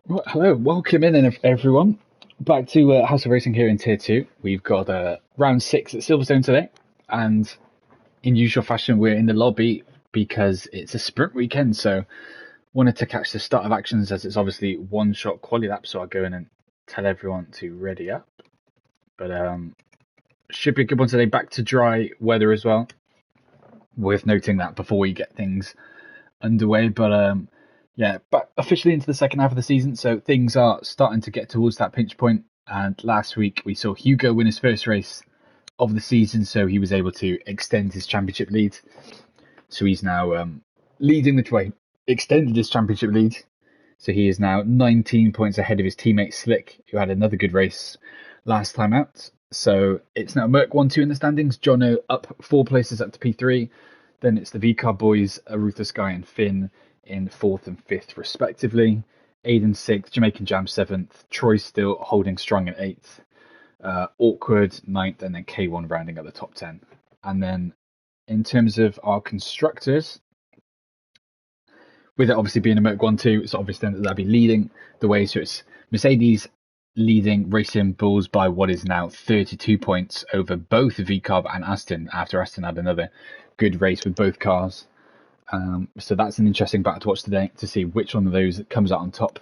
Well, hello, welcome in everyone. Back to House of Racing here in Tier 2. We've got round 6 at Silverstone today, and in usual fashion we're in the lobby because it's a sprint weekend, so wanted to catch the start of actions as it's obviously one-shot quali lap, so I'll go in and tell everyone to ready up. But should be a good one today, back to dry weather as well. Worth noting that before we get things underway, but yeah, back officially into the second half of the season, so things are starting to get towards that pinch point. And last week we saw Hugo win his first race of the season, so he was able to extend his championship lead. So he's now leading the way, extended his championship lead. So he is now 19 points ahead of his teammate Slick, who had another good race last time out. So it's now Merc 1-2 in the standings. Jono up 4 places up to P3. Then it's the VCAR boys, Ruthless Guy and Finn, in 4th and 5th respectively. Aiden 6th, Jamaican Jam 7th, Troy still holding strong at 8th, Awkward 9th, and then K1 rounding up the top 10. And then in terms of our constructors, with it obviously being a Merc 1-2, it's obvious then that they'll be leading the way. So it's Mercedes leading Racing Bulls by what is now 32 points over both VCAR and Aston, after Aston had another good race with both cars. So that's an interesting battle to watch today to see which one of those comes out on top.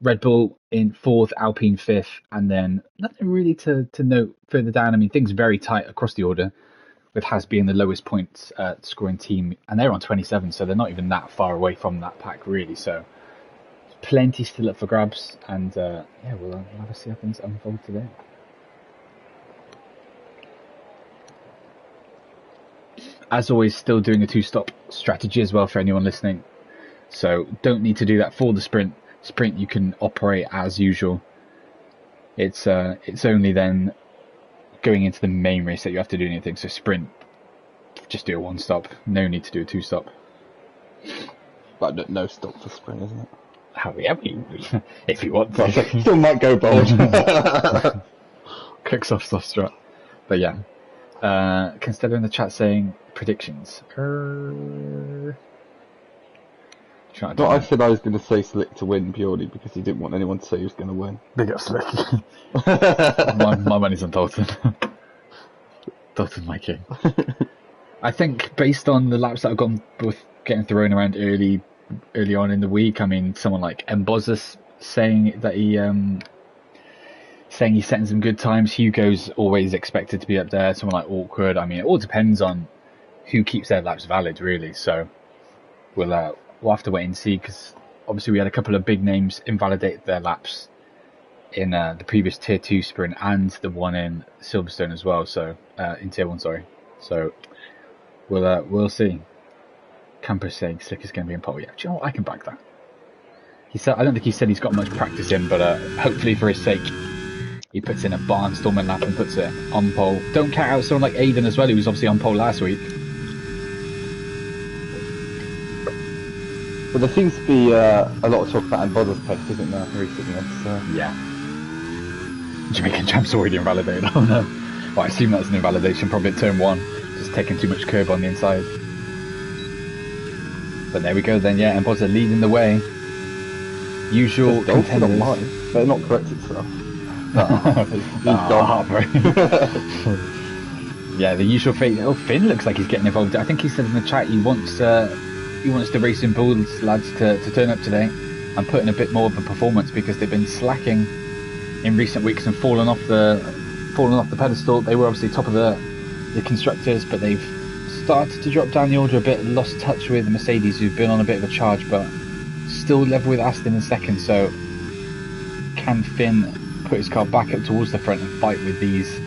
Red Bull in 4th, Alpine 5th, and then nothing really to note further down. I mean, things very tight across the order, with Haas being the lowest points scoring team, and they're on 27, so they're not even that far away from that pack really. So plenty still up for grabs, and yeah, we'll have to see how things unfold today. As always, still doing a 2-stop strategy as well for anyone listening. So don't need to do that for the sprint. Sprint you can operate as usual. It's only then going into the main race that you have to do anything. So sprint, just do a 1-stop. No need to do a 2-stop. But no stop for sprint, isn't it? Oh, yeah, if you want to. Still might go bold. Quick soft strut. But yeah. Consider in the chat saying predictions. I said I was going to say Slick to win purely because he didn't want anyone to say he was going to win. Big up Slick. my money's on Dalton. Dalton, my king. I think based on the laps that have gone with getting thrown around early on in the week, I mean, someone like MOZA saying that he's setting some good times. Hugo's always expected to be up there. Someone like Awkward. I mean, it all depends on who keeps their laps valid, really. So we'll have to wait and see, because obviously we had a couple of big names invalidate their laps in the previous Tier 2 sprint and the one in Silverstone as well. So in Tier 1, sorry. So we'll see. Camper saying Slick is going to be in pole. Yeah, do you know what? I can back that. He said I don't think he said he's got much practice in, but hopefully for his sake, he puts in a barnstorming lap and puts it on pole. Don't count out someone like Aiden as well, who was obviously on pole last week. But there seems to be a lot of talk about MOZA's pace, isn't there, recently? Yeah. Jamaican Champ's already invalidated. Oh no. Well, I assume that's an invalidation, probably at turn 1. Just taking too much curb on the inside. But there we go then, yeah, and MOZA leading the way. Usual contenders. Better not correct itself. Yeah, the usual fate. Oh, Finn looks like he's getting involved. I think he said in the chat he wants the Racing Bulls lads to turn up today and put in a bit more of a performance, because they've been slacking in recent weeks and fallen off the pedestal. They were obviously top of the constructors, but they've started to drop down the order a bit, lost touch with the Mercedes, who've been on a bit of a charge, but still level with Aston in second. So can Finn put his car back up towards the front and fight with these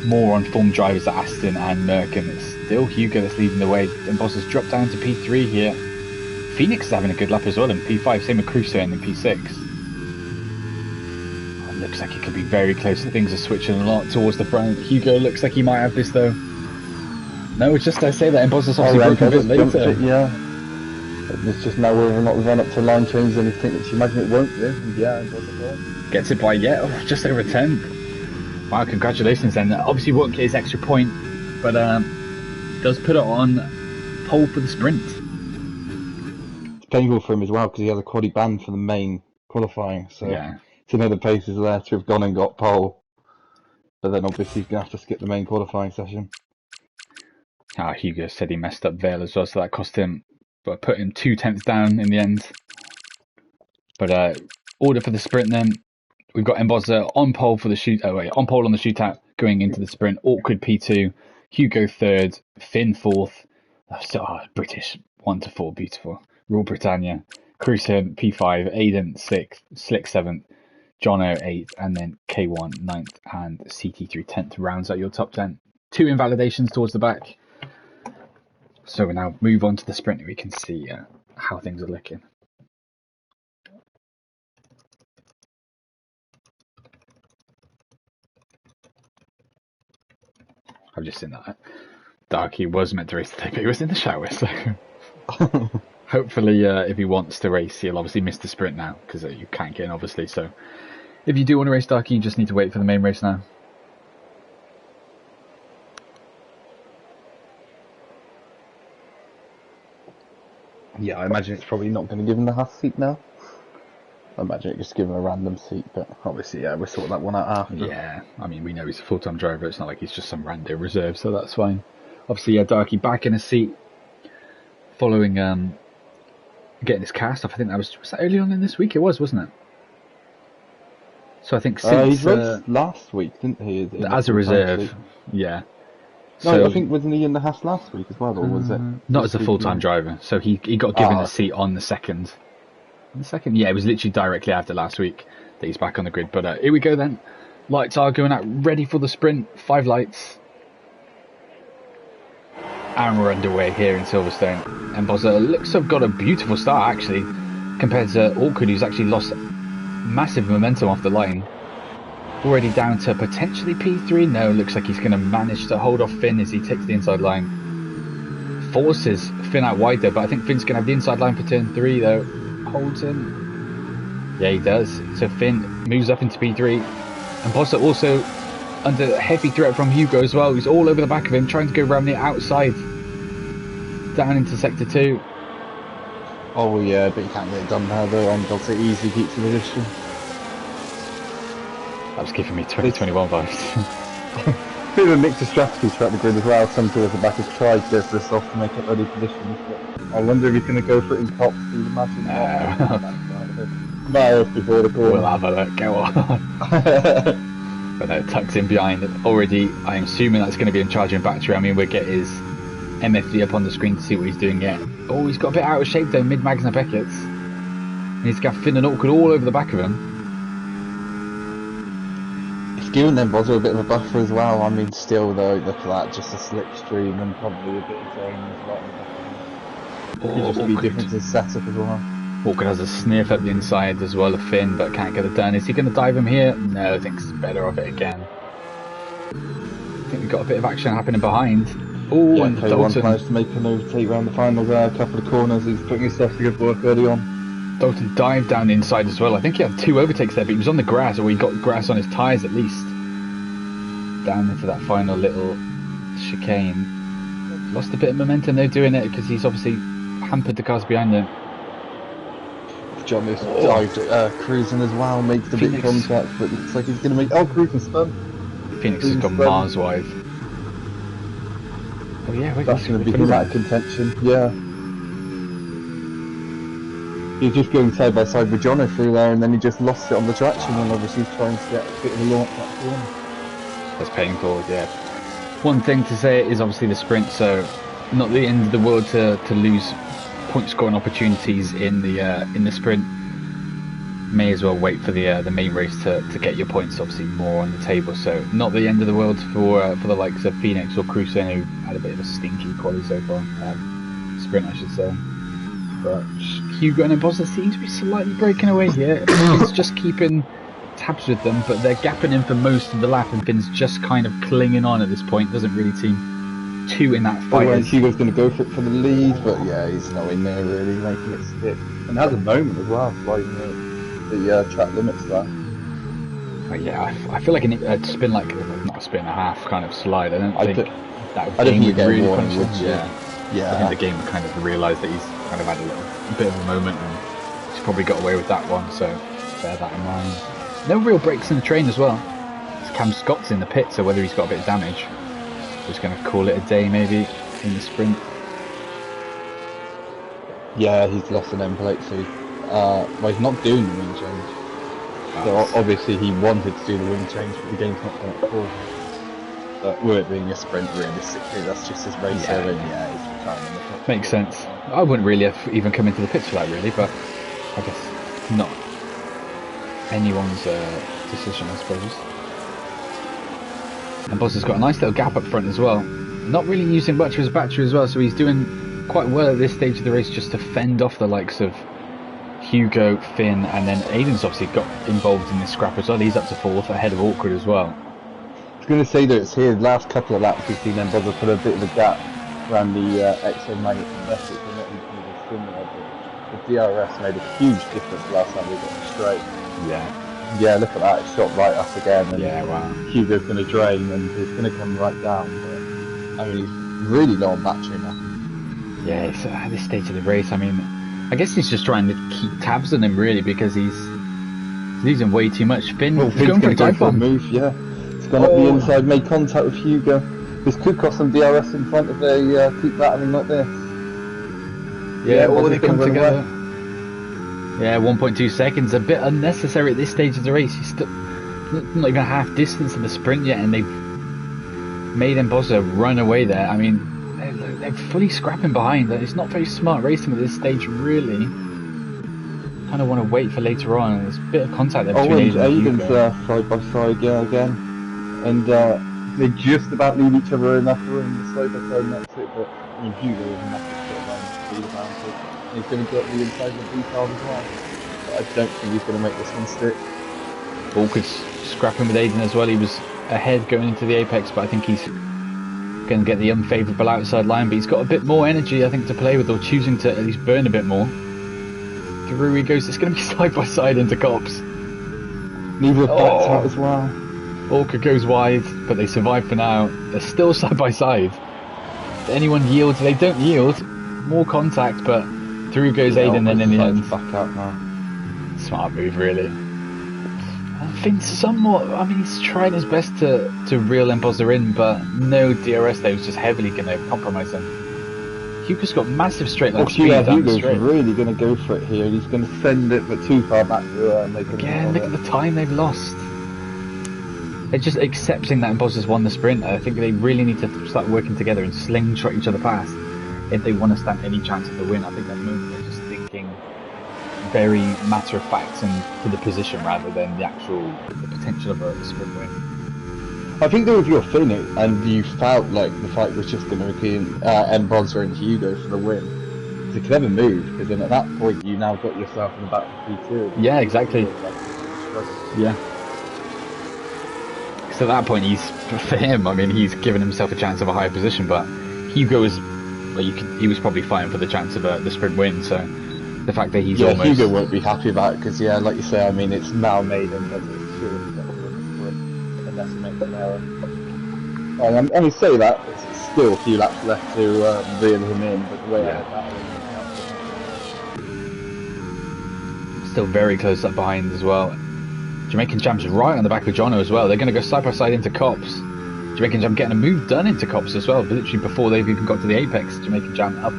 more on-form drivers at Aston and Merc? And it's still Hugo that's leading the way, and Boss has dropped down to P3 here. Phoenix is having a good lap as well in P5, same with Crusoe in P6. It looks like it could be very close. Things are switching a lot towards the front. Hugo looks like he might have this though. No, it's just I say that, and Boss has obviously broken a bit later. Yeah. It's just now whether or not the run up to line changes anything, which you imagine it won't do. And yeah, it doesn't. Gets it by just over 10. Wow, congratulations then. Obviously won't get his extra point, but does put it on pole for the sprint. It's painful for him as well because he has a quali ban for the main qualifying. So Yeah. some of the paces there to have gone and got pole, but then obviously he's gonna have to skip the main qualifying session. Hugo said he messed up Vale as well, so that cost him, but put him 2/10 down in the end. But order for the sprint then. We've got MOZA on pole for the on pole on the shootout going into the sprint. Awkward P2, Hugo third, Finn fourth. British 1 to 4, beautiful. Rule Britannia, Cruiser P5, Aiden sixth, Slick seventh, Jono 8th, and then K1 9th, and CT3 10th rounds out your top 10. 2 invalidations towards the back. So we now move on to the sprint and we can see how things are looking. I've just seen that Darky was meant to race today, but he was in the shower, so hopefully if he wants to race, he'll obviously miss the sprint now, because you can't get in, obviously. So if you do want to race Darky, you just need to wait for the main race now. Yeah, I imagine it's probably not going to give him the half seat now. I imagine it just give him a random seat, but obviously, yeah, we'll sort that one out after. Yeah, I mean, we know he's a full-time driver. It's not like he's just some random reserve, so that's fine. Obviously, yeah, Darky back in his seat following getting his cast off. I think was that early on in this week? It was, wasn't it? So I think since he raced last week, didn't he? As a reserve, yeah. No, So, I think wasn't he in the Haas last week as well, or was it? Not as a full-time driver. So he got given a seat on the second. Yeah, it was literally directly after last week that he's back on the grid. But here we go then. Lights are going out, ready for the sprint. 5 lights. And we're underway here in Silverstone. And MOZA looks to have got a beautiful start, actually, compared to Awkward, who's actually lost massive momentum off the line. Already down to potentially P3. No, looks like he's going to manage to hold off Finn as he takes the inside line. Forces Finn out wide though, but I think Finn's going to have the inside line for turn 3 though. Holds him. Yeah, he does. So Finn moves up into P3. And MOZA also under heavy threat from Hugo as well, who's all over the back of him, trying to go around the outside. Down into sector 2. Oh yeah, but you can't get it done now though, and Dante easily keeps the position. That was giving me 2021 vibes. Bit of a mix of strategies throughout the grid as well. Some towards the back has tried to go for a soft to make up early positions, but I wonder if he's going to go for it in tops. You'd imagine miles before the corner. We'll have a look, go on. But no, tucks in behind already. I'm assuming that's going to be in charging battery. I mean, we'll get his MFD up on the screen to see what he's doing yet. Oh, he's got a bit out of shape though, mid-Magna Beckett's. And he's got Finn and Awkward all over the back of him. It's giving them MOZA a bit of a buffer as well. I mean, still though, look at that, just a slipstream and probably a bit of zone as well. Could just be different in setup as well. Awkward has a sniff at the inside as well of Finn, but can't get it done. Is he going to dive him here? No, I think he's better off it again. I think we've got a bit of action happening behind. Oh, yeah, and K1 Dalton managed to make an overtake around the final there, a couple of corners. He's putting himself to good work early on. Dalton dived down the inside as well. I think he had 2 overtakes there, but he was on the grass, or he got grass on his tyres at least. Down into that final little chicane. Lost a bit of momentum though doing it, because he's obviously hampered the cars behind him. John is dived cruising as well, makes the big contact, but it looks like he's going to make... Oh, cruising spun. Phoenix has gone Mars wide. Oh yeah, that's going to be him out of contention, yeah. He's just going side by side with Jono through there, and then he just lost it on the traction, and obviously he's trying to get a bit of a launch that corner. That's painful, yeah. One thing to say is obviously the sprint, so not the end of the world to lose point scoring opportunities in the sprint. May as well wait for the main race to get your points obviously more on the table. So not the end of the world for the likes of Phoenix or Cruiser, who had a bit of a stinky quali so far, sprint I should say. But Hugo and MOZA seem to be slightly breaking away here. It's just keeping tabs with them, but they're gapping in for most of the lap, and Finn's just kind of clinging on at this point. Doesn't really seem too in that fight. Well, Hugo's going to go for it for the lead, but yeah, he's nowhere near really making it stick. And has a moment as well, sliding the track limits there. Yeah, I feel like a spin, like not a spin and a half kind of slide. I don't think that would really punish him. Yeah. I think the game kind of realised that he's kind of had a bit of a moment, and he's probably got away with that one. So bear that in mind. No real breaks in the train as well. Cam Scott's in the pit, so whether he's got a bit of damage, he's going to call it a day maybe in the sprint. Yeah, he's lost an end plate, so well, he's not doing the wing change. So obviously he wanted to do the wing change, but the game's not done it for him. But with it being a sprint, realistically, that's just his race there, and yeah, he's retiring in the top. Makes sense. I wouldn't really have even come into the pits for that, really, but I guess not anyone's decision, I suppose. And Boz has got a nice little gap up front as well. Not really using much of his battery as well, so he's doing quite well at this stage of the race just to fend off the likes of Hugo, Finn, and then Aiden's obviously got involved in this scrap as well. He's up to 4th, ahead of Awkward as well. I was going to say that it's here, the last couple of laps we've seen them Boz put a bit of a gap around the exo magnet and Messick, and not even similar, but the DRS made a huge difference last time we got straight. Yeah, look at that, it's shot right up again, and wow. Hugo's going to drain and it's going to come right down, but I mean, he's really low on battery now. Yeah, it's at this stage of the race, I mean, I guess he's just trying to keep tabs on him really, because he's losing way too much. Finn's going for a dive bomb. Move, yeah. It's gone up the inside, made contact with Hugo. This could cost some DRS in front if they keep battling like this. Yeah, or they come together. Away. Yeah, 1.2 seconds, a bit unnecessary at this stage of the race. He's still not even half distance in the sprint yet, and they've made MOZA run away there. I mean, they're fully scrapping behind. It's not very smart racing at this stage, really. Kind of want to wait for later on. There's a bit of contact there between Aiden's side by side, yeah, again. And they just about leave each other enough room. The side by side next to it, but I mean, Hugo is a massive sort of speed advantage. He's going to get the inside of the detail as well. But I don't think he's going to make this one stick. Walker's scrapping with Aiden as well. He was ahead going into the apex, but I think he's going to get the unfavourable outside line. But he's got a bit more energy, I think, to play with, or choosing to at least burn a bit more. Through he goes. It's going to be side by side into Cops. Neither backs out as well. Walker goes wide, but they survive for now. They're still side by side. If anyone yields, they don't yield. More contact, but through goes Aiden then in the end. Back out now. Smart move, really. I think somewhat, I mean, he's trying his best to reel MOZA in, but no DRS there was just heavily going to compromise him. Hugo's got massive straight line speed. Hugo's really going to go for it here. He's going to send it, but too far back to make it. Again, look at the time they've lost. They're just accepting that MOZA's won the sprint. I think they really need to start working together and slingshot each other past if they want to stand any chance of the win. I think at the moment they're just thinking very matter of fact and to the position rather than the potential of a sprint win. I think that if you're Finn and you felt like the fight was just going to be MOZA and Hugo for the win, it's a clever move, because then at that point you now got yourself in the back of P2. Yeah, exactly. Yeah. So at that point, for him, I mean, he's given himself a chance of a higher position, but Hugo is, well, he was probably fighting for the chance of the sprint win, so the fact that he's almost... Hugo won't be happy about it, because, yeah, like you say, I mean, it's now made him, but it's surely going to win the sprint, unless he makes an error. I mean, say that, it's still a few laps left to reel him in, but the way that still very close up behind as well. Jamaican Jam's right on the back of Jono as well. They're going to go side by side into Cops. Jamaican Jam getting a move done into Cops as well, literally before they've even got to the apex. Jamaican Jam up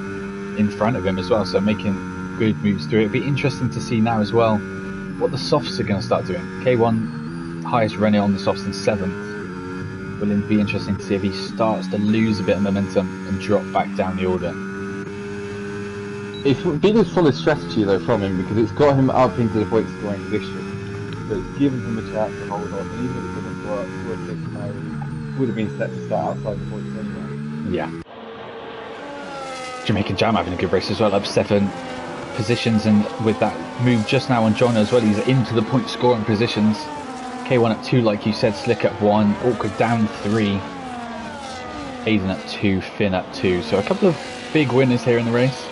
in front of him as well, so making good moves through it. It'll be interesting to see now as well what the softs are going to start doing. K1 highest runner on the softs in 7th. Will it be interesting to see if he starts to lose a bit of momentum and drop back down the order. It's been a solid strategy though from him, because it's got him up into the point scoring position. So it's given him a chance to hold on, and even if it doesn't work, worst case scenario would have been set to start outside the points anyway. Yeah. Jamaican Jam having a good race as well, up 7 positions, and with that move just now on John as well, he's into the point scoring positions. K1 up 2, like you said, Slick up 1, Awkward down 3, Aiden up 2, Finn up 2. So a couple of big winners here in the race.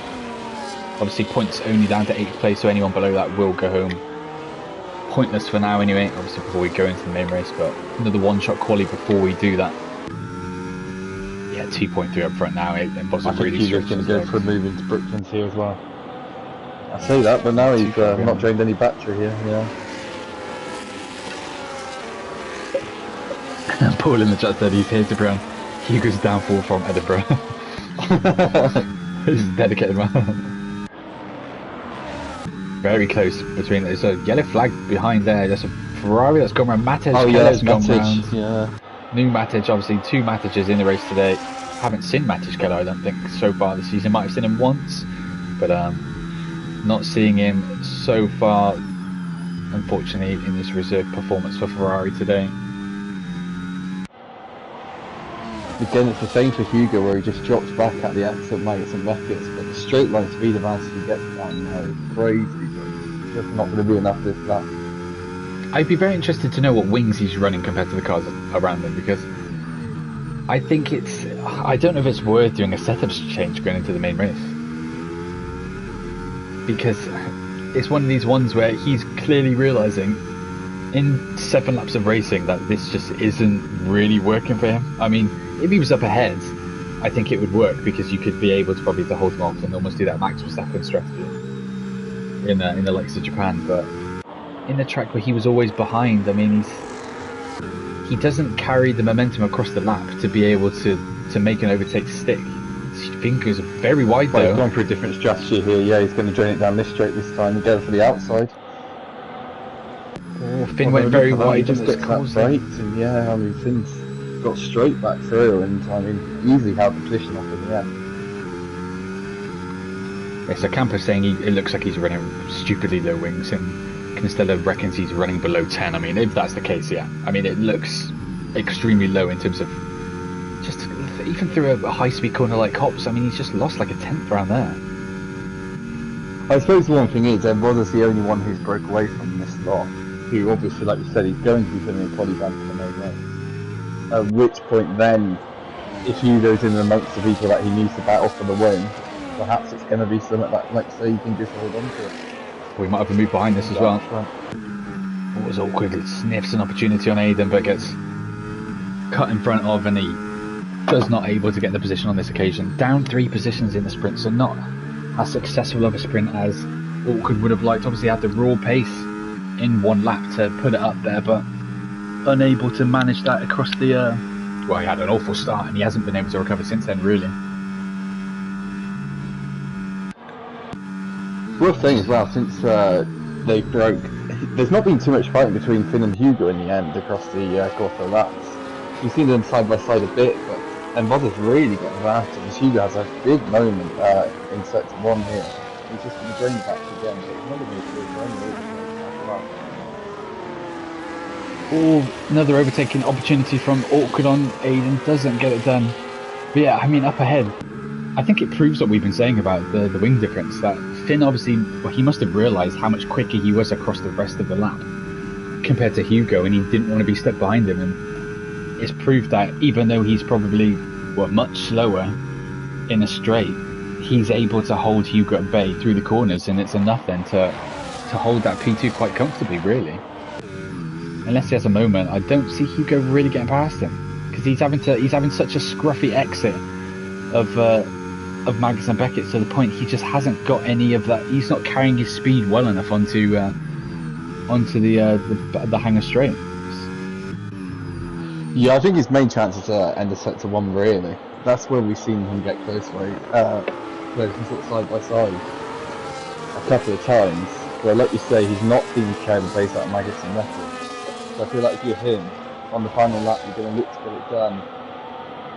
Obviously points only down to 8th place, so anyone below that will go home. Pointless for now anyway, obviously before we go into the main race, but another one-shot quali before we do that. Yeah, 2.3 up front now, and MOZA really Hugo's going to go for a move into Brooklands here as well. I say that, but now he's not drained any battery here, yeah. Paul in the chat said he's here to bring Hugo's downfall from Edinburgh. He's a dedicated man. Very close between. There's a yellow flag behind there. There's a Ferrari that's gone around. Matej. Oh yeah, that's gone Matej. round. Yeah. New Matej, obviously 2 Matejes in the race today. Haven't seen Matej Keller, I don't think, so far this season. Might have seen him once, but not seeing him so far, unfortunately, in this reserve performance for Ferrari today. Again, it's the same for Hugo, where he just drops back at the exit Maggots and Beckett, but the straight line speed advantage he gets down now is crazy, but it's just not going to be enough this lap. I'd be very interested to know what wings he's running compared to the cars around him, because I think I don't know if it's worth doing a setups change going into the main race, because it's one of these ones where he's clearly realising in 7 laps of racing that this just isn't really working for him. I mean, if he was up ahead, I think it would work, because you could be able to probably hold him off and almost do that Max Verstappen strategy in the likes of Japan. But in the track where he was always behind, I mean, he doesn't carry the momentum across the lap to be able to make an overtake stick. Fingers are very wide though. He's going for a different strategy here. Yeah, he's going to drain it down this straight this time and go for the outside. Oh, Finn went very wide and it's caused that. And yeah, I mean, Finn's got straight back through and I mean, easily held the position off in the end. Yeah, so Camper's saying it looks like he's running stupidly low wings, and Costello reckons he's running below 10. I mean, if that's the case, yeah. I mean, it looks extremely low in terms of just even through a high-speed corner like Hops. I mean, he's just lost like a 10th around there. I suppose the one thing is, MOZA's the only one who's broke away from this lot, who obviously, like you said, he's going to be putting a polyban for the main race. At which point then, if Hugo's in amongst the people that he needs to battle for the win, perhaps it's going to be something like say you can just hold on to it. We might have a move behind this as well. It was awkward. It sniffs an opportunity on Aiden, but gets cut in front of, and he does not able to get the position on this occasion. Down 3 positions in the sprint, so not as successful of a sprint as Awkward would have liked. Obviously had the raw pace in 1 lap to put it up there, but unable to manage that across the well, he had an awful start and he hasn't been able to recover since then, really. Worth saying as well, since they broke, there's not been too much fighting between Finn and Hugo in the end across the quarter laps. You've seen them side by side a bit, but MOZA's really got advantage. Hugo has a big moment in sector 1 here. He's just going to drain back again, but it's not going to be Another overtaking opportunity from Awkward on Aiden, doesn't get it done. But yeah, I mean, up ahead, I think it proves what we've been saying about the wing difference, that Finn obviously, well, he must have realised how much quicker he was across the rest of the lap compared to Hugo, and he didn't want to be stuck behind him, and it's proved that even though he's probably much slower in a straight, he's able to hold Hugo at bay through the corners, and it's enough then to hold that P2 quite comfortably, really. Unless he has a moment, I don't see Hugo really getting past him, because he's having such a scruffy exit of Maggots and Beckett to the point he just hasn't got any of that. He's not carrying his speed well enough onto the hanger straight. Yeah, I think his main chance is to end of sector 1, really. That's where we've seen him get close, where he's sort of side by side a couple of times, where, like you say, he's not been carrying the pace out of Maggots and Beckett. So I feel like if you're him, on the final lap, you're going to look to get it done,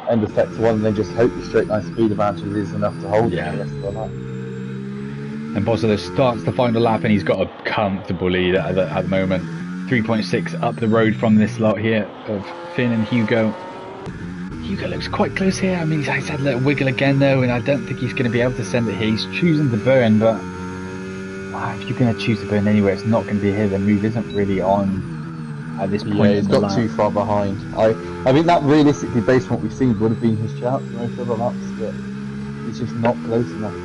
end of sector 1, and then just hope the straight line speed advantage is enough to hold it for the rest of the lap. And MOZA starts the final lap, and he's got a comfortable lead at the moment. 3.6 up the road from this lot here of Finn and Hugo. Hugo looks quite close here. I mean, he's had a little wiggle again though, and I don't think he's going to be able to send it here. He's choosing to burn, but if you're going to choose to burn anywhere, it's not going to be here. The move isn't really on at this point. Yeah, he's got too far behind. I think that realistically, based on what we've seen, would have been his chance for most other laps, but he's just not close enough.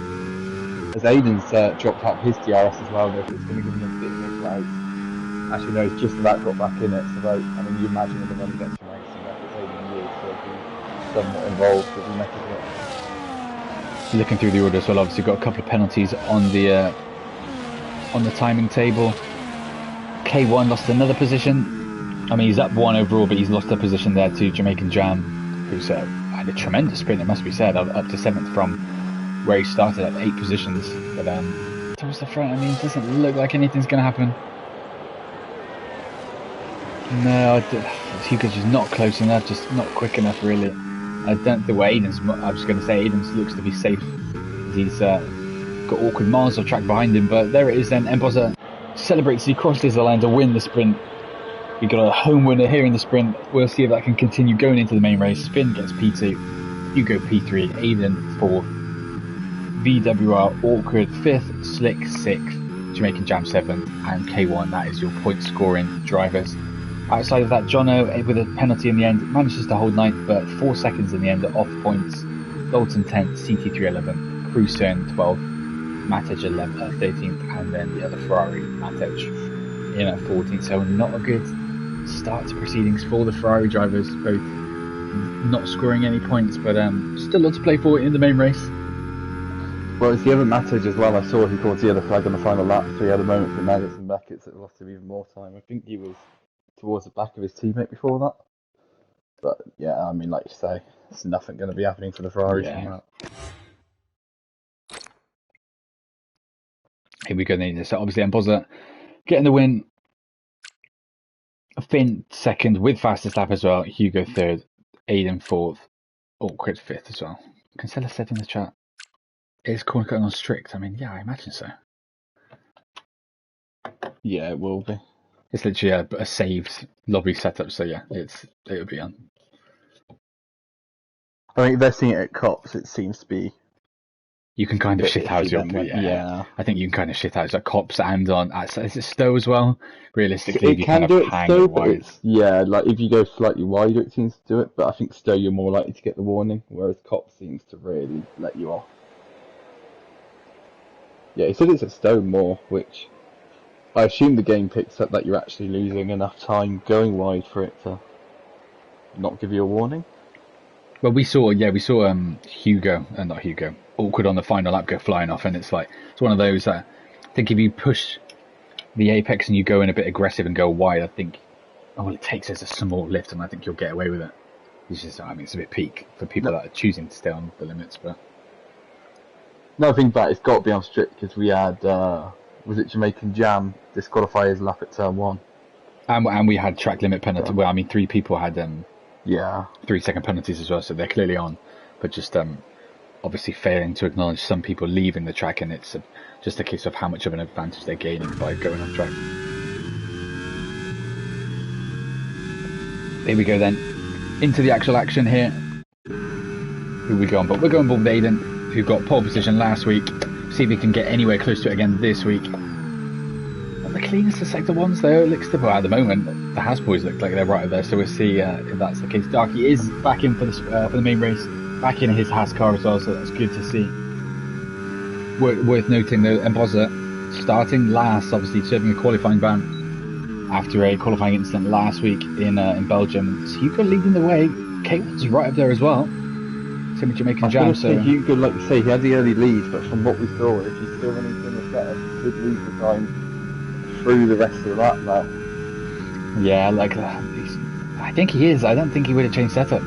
As Aiden's dropped out his DRS as well, though, so it's going to give him a bit of a clout. Actually, no, he's just about got back in it, so I mean, you imagine when the run gets from racing, that it's Aiden Lewis, so he's somewhat involved with the method of it. Looking through the order as well, obviously got a couple of penalties on the timing table. K1 lost another position. I mean, he's up 1 overall, but he's lost a position there to Jamaican Jam, who's had a tremendous sprint, it must be said, up to 7th from where he started at 8 positions. But towards the front, I mean, it doesn't look like anything's going to happen. No, Hugo's just not close enough, just not quick enough, really. I don't think Aiden's, I was going to say Aiden's looks to be safe. He's got awkward miles of track behind him, but there it is then. MOZA celebrates he crosses the line to win the sprint. We got a home winner here in the sprint. We'll see if that can continue going into the main race. Finn gets P2, Hugo P3, Aiden 4th, VWR Awkward 5th, Slick 6th, Jamaican Jam 7th, and K1. That is your point scoring drivers. Outside of that, Jono, with a penalty in the end, manages to hold 9th, but 4 seconds in the end off points. Dalton 10th, CT3 11th, Crusoe 12th, Matic 13th, and then the other Ferrari, Matic, in at 14th. So not a good start to proceedings for the Ferrari drivers, both not scoring any points, but still lots to play for in the main race. Well, it's the other Matic as well. I saw he caught the other flag on the final lap, so he had a moment for Nuggets and Beckett that lost him even more time. I think he was towards the back of his teammate before that. But yeah, I mean, like you say, there's nothing going to be happening for the Ferraris from that. Here we go then. So obviously MOZA getting the win. Finn 2nd with fastest lap as well. Hugo 3rd. Aiden 4th. Awkward 5th as well. Cancella said in the chat, is corner cutting on strict? I mean, yeah, I imagine so. Yeah, it will be. It's literally a saved lobby setup, so yeah, it'll be on. I think they're seeing it at Cops. It seems to be. You can kind of shithouse your yeah. I think you can kind of shithouse at Cops and on is it Stowe as well. Realistically, it can do it Stowe, but it's, yeah, like if you go slightly wider, it seems to do it. But I think Stowe you're more likely to get the warning, whereas Cops seems to really let you off. Yeah, he said it's at Stowe more, which I assume the game picks up that you're actually losing enough time going wide for it to not give you a warning. Well, we saw Hugo, not Hugo, Awkward on the final lap go flying off, and it's one of those that I think if you push the apex and you go in a bit aggressive and go wide, I think all it takes is a small lift, and I think you'll get away with it. It's just, I mean, it's a bit peak for people that are choosing to stay on the limits, but. Another thing about it's got to be on strict because we had was it Jamaican Jam disqualify his lap at turn 1, and we had track limit penalty. Well, I mean, 3 people had 3-second penalties as well, so they're clearly on, but just obviously failing to acknowledge some people leaving the track, and it's just a case of how much of an advantage they're gaining by going off track. Here we go then into the actual action here. Who we going? But we're going with Aiden, who got pole position last week. See if he can get anywhere close to it again this week. And the cleanest of sector 1s though, it looks to, well, at the moment the House boys look like they're right there, so we'll see if that's the case. Darky is back in for the main race, back in his Haas car as well, so that's good to see. Worth noting though, MOZA starting last, obviously serving a qualifying ban after a qualifying incident last week in Belgium. So Hugo leading the way. K1's right up there as well. Same Jamaican Jam. So Hugo, like you say, he had the early lead, but from what we saw, if he's still running in the setup, he could lose the time through the rest of the lap now. Yeah, like I think he is. I don't think he would have changed setup.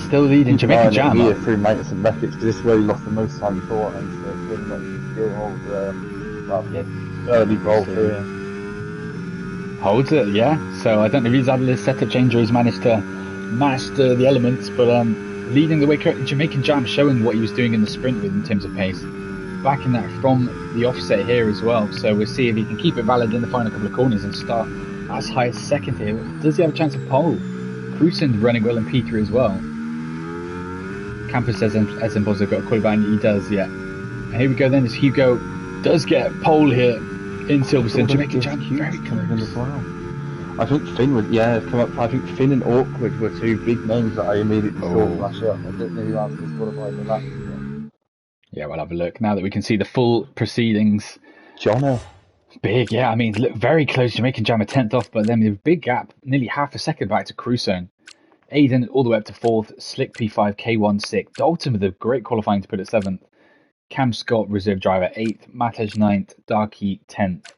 Still leading Jamaican Jam here through Magnus and Beckett, because this is where he lost the most time beforehand, so it's really not he still holds early roll through here. Holds it, yeah. So I don't know if he's had his setup change or he's managed to master the elements, but leading the way correctly. Jamaican Jam showing what he was doing in the sprint with in terms of pace. Backing that from the offset here as well, so we'll see if he can keep it valid in the final couple of corners and start as high as second here. Does he have a chance of pole? Crusoe running well in P3 as well. Campus says MOZA got a qualifying, he does, yeah. And here we go then as Hugo does get pole here in Silverstone. Jamaican Jam very close as well. I think Finn would, come up. I think Finn and Awkward were 2 big names that I immediately saw flash up. I don't know who else disqualified for that. Yeah, we'll have a look now that we can see the full proceedings. Jono. Big, yeah, I mean, look very close. Jamaican Jam a 10th off, but then the big gap, nearly half a second back to Crusoe. Aiden all the way up to 4th, Slick P5, K1 6th. Dalton with a great qualifying to put at 7th. Cam Scott, reserve driver, 8th. Matej 9th. Darky 10th.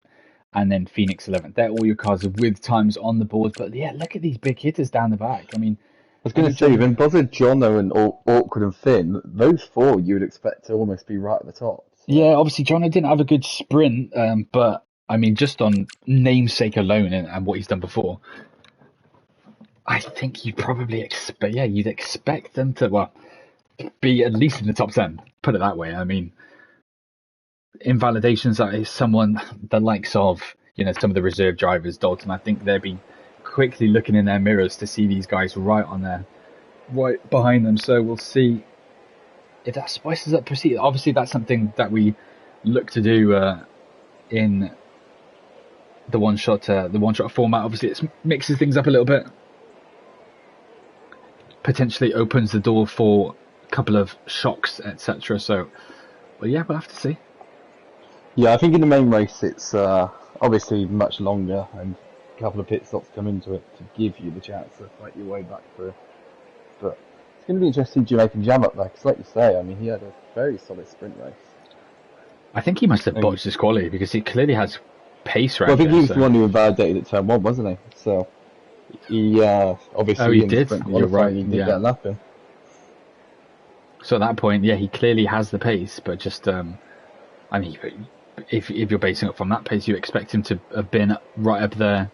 and then Phoenix 11th. They're all your cars with times on the board. But yeah, look at these big hitters down the back. I mean, I was going to say, when Buzzard, Jono, and Awkward and Finn, those four you would expect to almost be right at the top. So. Yeah, obviously Jono didn't have a good sprint, but I mean, just on namesake alone and what he's done before, I think you'd probably you'd expect them to, well, be at least in the top 10. Put it that way. I mean, invalidations that is someone the likes of, some of the reserve drivers, Dalton, I think they'd be quickly looking in their mirrors to see these guys right behind them. So we'll see if that spices up proceed. Obviously that's something that we look to do in the one shot format. Obviously it mixes things up a little bit, potentially opens the door for a couple of shocks, etc. So well, yeah, we'll have to see. Yeah, I think in the main race it's obviously much longer, and a couple of pit stops come into it to give you the chance to fight your way back through. But it's going to be interesting Jamaican Jam up there, because like you say, I mean, he had a very solid sprint race. I think he must have botched his quality, because he clearly has pace right. Well, I think he was the one who invalidated at turn 1, wasn't he? So he obviously he did. You're right. He did get lapping. So at that point, yeah, he clearly has the pace, but just I mean, if you're basing it from that pace, you expect him to have been right up there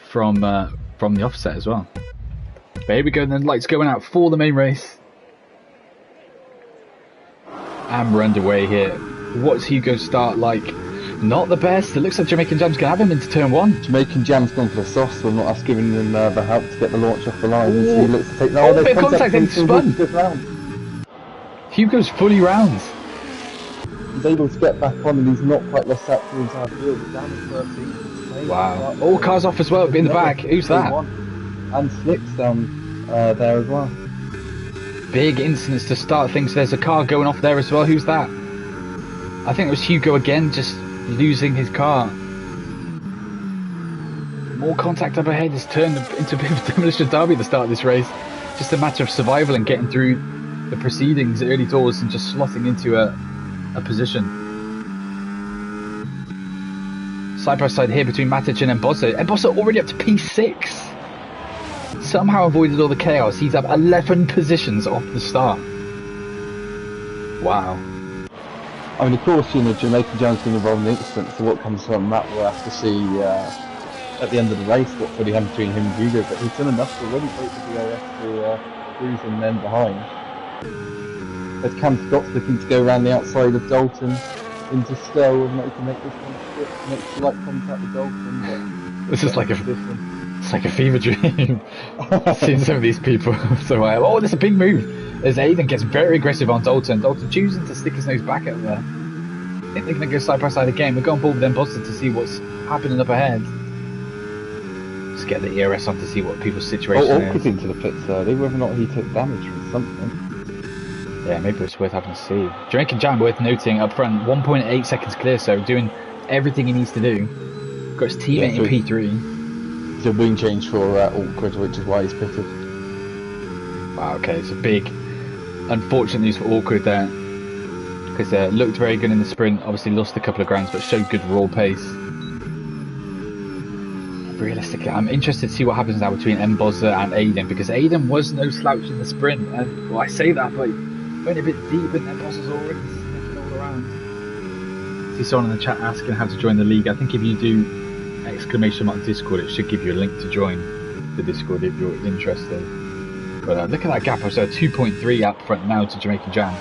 from the offset as well. But here we go, then lights going out for the main race. And we're underway here. What's Hugo's start like? Not the best. It looks like Jamaican Jam's going to have him into turn 1. Jamaican Jam's gone for the soft, so not us giving him the help to get the launch off the line. And so he looks to take bit of contact and spun. Hugo's fully round. He's able to get back on, and he's not quite lost out to the entire field. He's down to 13. Wow. All cars off as well, in the back. Who's that? And Slick's down there as well. Big incidents to start things. There's a car going off there as well. Who's that? I think it was Hugo again, just losing his car. More contact up ahead has turned into a bit of a demolition derby at the start of this race. Just a matter of survival and getting through the proceedings early doors and just slotting into a position. Side by side here between Matic and Embossa. Embossa already up to P6. Somehow avoided all the chaos. He's up 11 positions off the start. Wow. I mean, of course, Jamaican Jam's been involved in the incident, so what comes from that we'll have to see at the end of the race what fully happened between him and Hugo, but he's done enough already for the DRS to cruise him then behind. As Cam Scott's looking to go around the outside of Dalton into Stowe and to make this one make slight contact with Dalton. But this is like a fever dream. Seeing some of these people. So there's a big move as Aiden gets very aggressive on Dalton. Dalton choosing to stick his nose back up there. I think they're going to go side by side again. We're going board with Embossa to see what's happening up ahead. Just get the ERS on to see what people's situation is. Awkward into the pits early, whether or not he took damage from something. Yeah, maybe it's worth having to see. Jamaican Jam, worth noting, up front, 1.8 seconds clear, so doing everything he needs to do. Got his teammate in P3. It's a wing change for Awkward, which is why he's pitted. Wow, okay, it's a big, unfortunate news for Awkward there. Because looked very good in the sprint, obviously lost a couple of grounds, but showed good raw pace. Realistically, I'm interested to see what happens now between Embossa and Aiden, because Aiden was no slouch in the sprint, and well, I say that, but went a bit deep, and Embossa's already sniffing all around. See someone in the chat asking how to join the league. I think if you do exclamation mark Discord, it should give you a link to join the Discord if you're interested. But look at that gap, so 2.3 up front now to Jamaican Jam.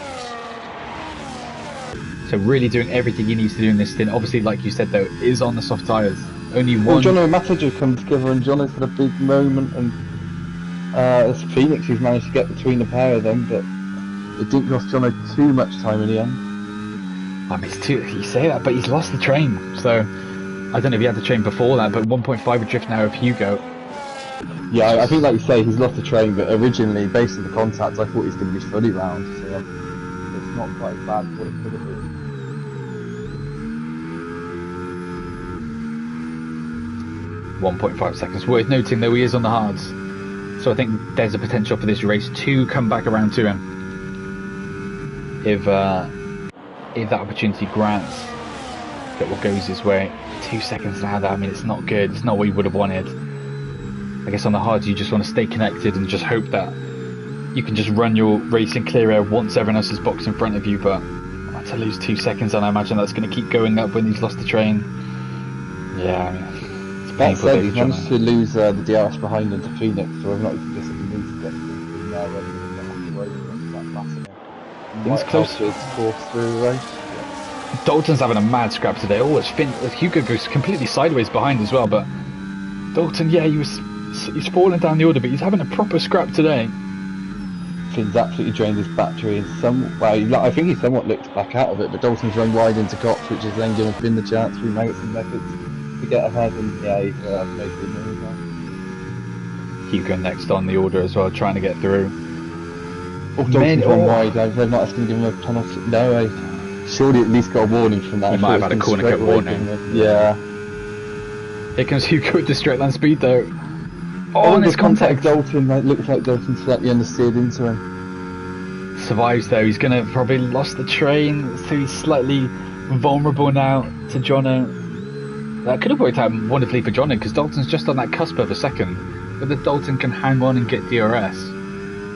So really doing everything he needs to do in this stint. Obviously, like you said though, is on the soft tyres. Only one. Well, Jono and Matic have come together, and Jono's had a big moment, and it's Phoenix who's managed to get between the pair of them, but it didn't cost Jono too much time in the end. I mean, you say that, but he's lost the train, so I don't know if he had the train before that, but 1.5 adrift now of Hugo. Yeah, I think like you say, he's lost the train, but originally, based on the contacts, I thought he was going to be fully round, so it's not quite as bad as what it could have been. 1.5 seconds. Worth noting though, he is on the hards, so I think there's a potential for this race to come back around to him if that opportunity grants. that what goes his way. 2 seconds now, I mean, it's not good. It's not what you would have wanted. I guess on the hards, you just want to stay connected and just hope that you can just run your race in clear air once everyone else is boxed in front of you. But to lose 2 seconds, and I imagine that's going to keep going up when he's lost the train. Yeah, I mean, it's that said, he's managed to lose the DRS behind into Phoenix, so whether or not he can just move to get through now rather than have to wait for that massive. It's close to force through the race. Dalton's having a mad scrap today. Oh, it's Hugo goes completely sideways behind as well, but Dalton, yeah, he's falling down the order, but he's having a proper scrap today. Finn's absolutely drained his battery in some way. I think he somewhat looked back out of it, but Dalton's run wide into Cox, which is then going to Finn the chance through Maggots and Methods to get ahead, and yeah, he's made the move now. Hugo next on the order as well, trying to get through. Oh, Dalton's run wide. Whether or not that's going to give him a penalty. No, surely at least got a warning from that. He might have had a corner cut warning. Yeah. Here comes Hugo with the straight line speed though. Oh, and his contact. Dalton, looks like Dalton slightly understeered into him. Survives though. He's going to probably lost the train, so he's slightly vulnerable now to Jono. That could have worked out wonderfully for Jono, because Dalton's just on that cusp of a second. Whether Dalton can hang on and get DRS,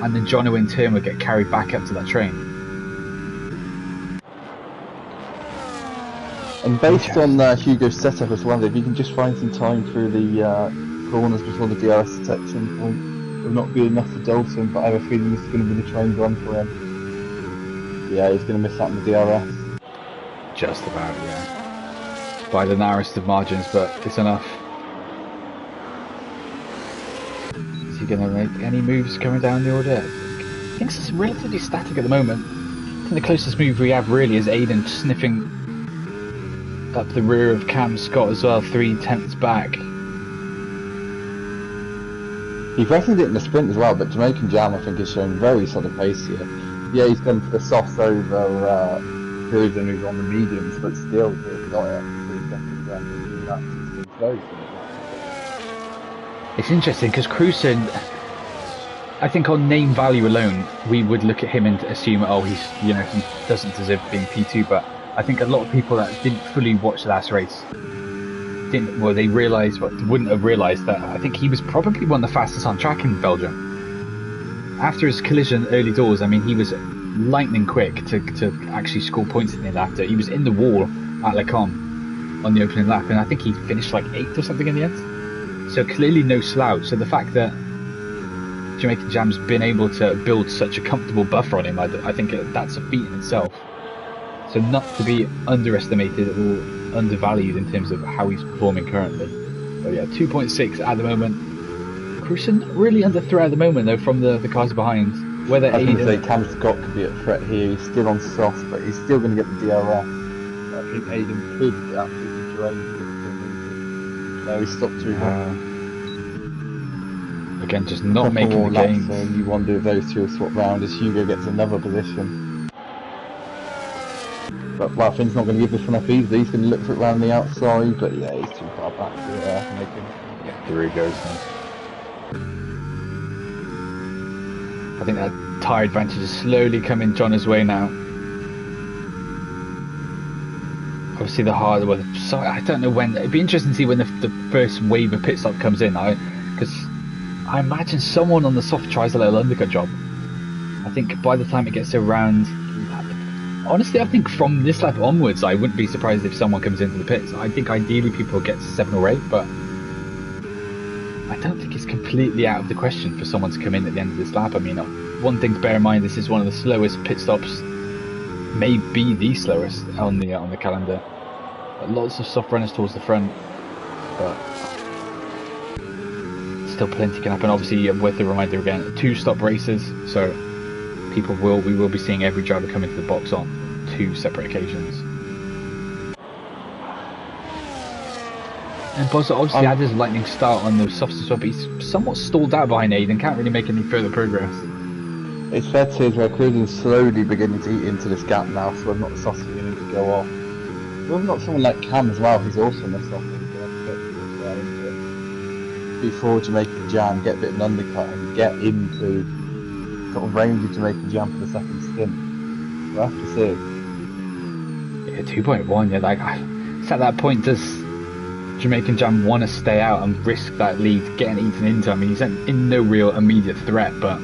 and then Jono in turn will get carried back up to that train. And based on Hugo's setup as well, if you can just find some time through the corners before the DRS detection point, will not be enough for Dalton, but I have a feeling this is going to be the train run for him. Yeah, he's going to miss out on the DRS. Just about, yeah. By the narrowest of margins, but it's enough. Is he going to make any moves coming down the order? I think it's relatively static at the moment. I think the closest move we have really is Aiden sniffing up the rear of Cam Scott as well, 3/10 back. He wrestled it in the sprint as well, but Jamaican Jam I think is showing very solid pace here. Yeah, he's gone for the softs over Cruiser, who's on the mediums, but still he's got it 3 seconds after that. It's very solid. It's interesting because Cruiser, I think on name value alone, we would look at him and assume, oh, he doesn't deserve being P2, but I think a lot of people that didn't fully watch the last race they wouldn't have realised that I think he was probably one of the fastest on track in Belgium. After his collision early doors, I mean, he was lightning quick to actually score points in the end after. He was in the wall at Le Combe on the opening lap, and I think he finished like 8th or something in the end. So clearly no slouch. So the fact that Jamaican Jam's been able to build such a comfortable buffer on him, I think that's a feat in itself. So not to be underestimated or undervalued in terms of how he's performing currently. But yeah, 2.6 at the moment. Cruiser not really under threat at the moment though from the cars behind. Whether I was going to say Cam Scott could be at threat here. He's still on soft, but he's still going to get the DRS. I think Aiden could be absolutely drained. No, he stopped too high. Again, just not making the game. So you wonder if those two will swap round as Hugo gets another position. But well, Finn's not going to give this one up easily. He's going to look for it round the outside, but yeah, he's too far back to make him. Yeah, here he goes then. I think that tyre advantage is slowly coming Jono's way now. Obviously the harder one. So I don't know when. It'd be interesting to see when the first wave of pit stop comes in. Because I imagine someone on the soft tries a little undercut job. I think by the time it gets around. Honestly, I think from this lap onwards, I wouldn't be surprised if someone comes into the pits. I think ideally people get 7 or 8, but I don't think it's completely out of the question for someone to come in at the end of this lap. I mean, one thing to bear in mind, this is one of the slowest pit stops, maybe the slowest on the calendar. But lots of soft runners towards the front, but still plenty can happen. Obviously, worth a reminder again, 2-stop races, so we will be seeing every driver come into the box on 2 separate occasions. And Bozza obviously had his lightning start on the soft stop, but he's somewhat stalled out behind Aiden, can't really make any further progress. It's fair to say where Cruisen's slowly beginning to eat into this gap now, so whether or not the soft's beginning to go off. Whether or not someone like Cam as well, who's also in the soft, is going to get into it before Jamaican Jam, get a bit of an undercut and get into sort of range of Jamaican Jam for the second stint. We'll have to see. Yeah, 2.1, yeah, it's at that point, does Jamaican Jam want to stay out and risk that lead getting eaten into? I mean, he's in no real immediate threat, but...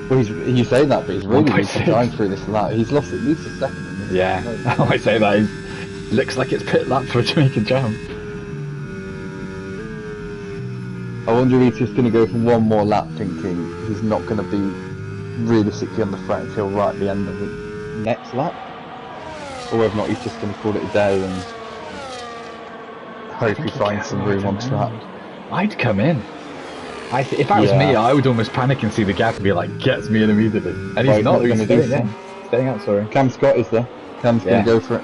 Well, you say that, but he's really trying through this lap. He's lost at least a second in this. Yeah, I say that. It looks like it's pit lap for Jamaican Jam. I wonder if he's just going to go for one more lap thinking he's not going to be realistically on the front until right at the end of the next lap. Or whether or not he's just going to call it a day and hope he finds some room on track. I'd come in. If that was me, I would almost panic and see the gap and be like, gets me in immediately. And he's not going to do it. Staying out, sorry. Cam Scott is there. Cam's going to go for it.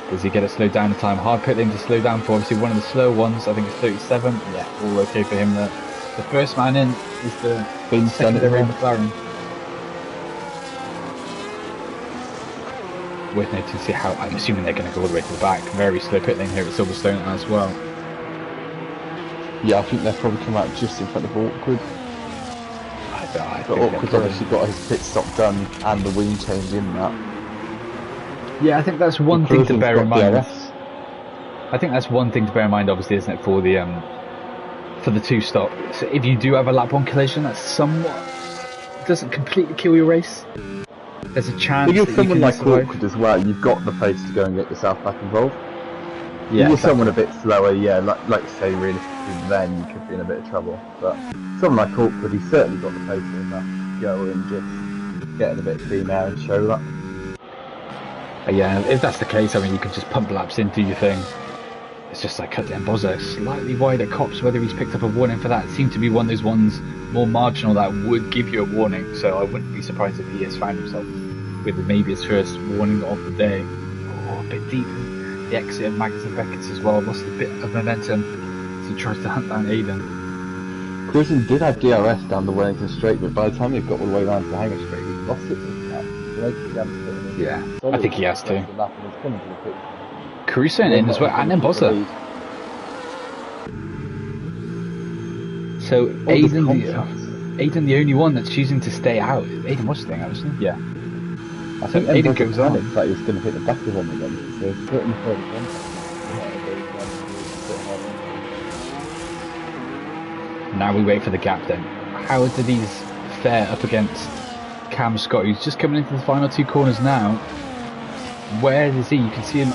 Does he get it slowed down in time? Hard pit lane to slow down for obviously one of the slow ones. I think it's 37. Yeah, all okay for him there. The first man in is the secondary McLaren. Worth noting to see how, I'm assuming they're going to go all the way to the back. Very slow pit lane here at Silverstone as well. Yeah, I think they'll probably come out just in front of Awkward. But Awkward's obviously got his pit stop done and the wing change in that. Yeah, I think that's one thing to bear in mind. I think that's one thing to bear in mind, obviously, isn't it, for the two stop. So if you do have a lap one collision, that somewhat doesn't completely kill your race. There's a chance. If you're someone like Awkward as well, you've got the pace to go and get yourself back involved. Yeah, if you're someone a bit slower, yeah, like say realistically, then you could be in a bit of trouble. But someone like Awkward, he's certainly got the pace enough to go and just get in a bit of clean air and show that. Yeah, if that's the case, I mean, you can just pump laps in, do your thing. It's just like cut down MOZA, slightly wider cops, whether he's picked up a warning for that. It seemed to be one of those ones more marginal that would give you a warning, so I wouldn't be surprised if he has found himself with maybe his first warning of the day. Oh, a bit deep. The exit of Magnus and Beckett's as well, lost a bit of momentum as he tries to hunt down Aiden. Cruisen did have DRS down the Wellington straight, but by the time he got all the way around to the Hanger straight, he lost it. Yeah, I think he has to. Cruisen in as well, and then MOZA. So Aiden the only one that's choosing to stay out. Aiden was staying out, wasn't he? Yeah. I think Aiden goes on. It's like he was going to hit the back of him again. So certainly now we wait for the gap then. How do these fare up against Cam Scott, who's just coming into the final two corners now? Where is he? You can see him.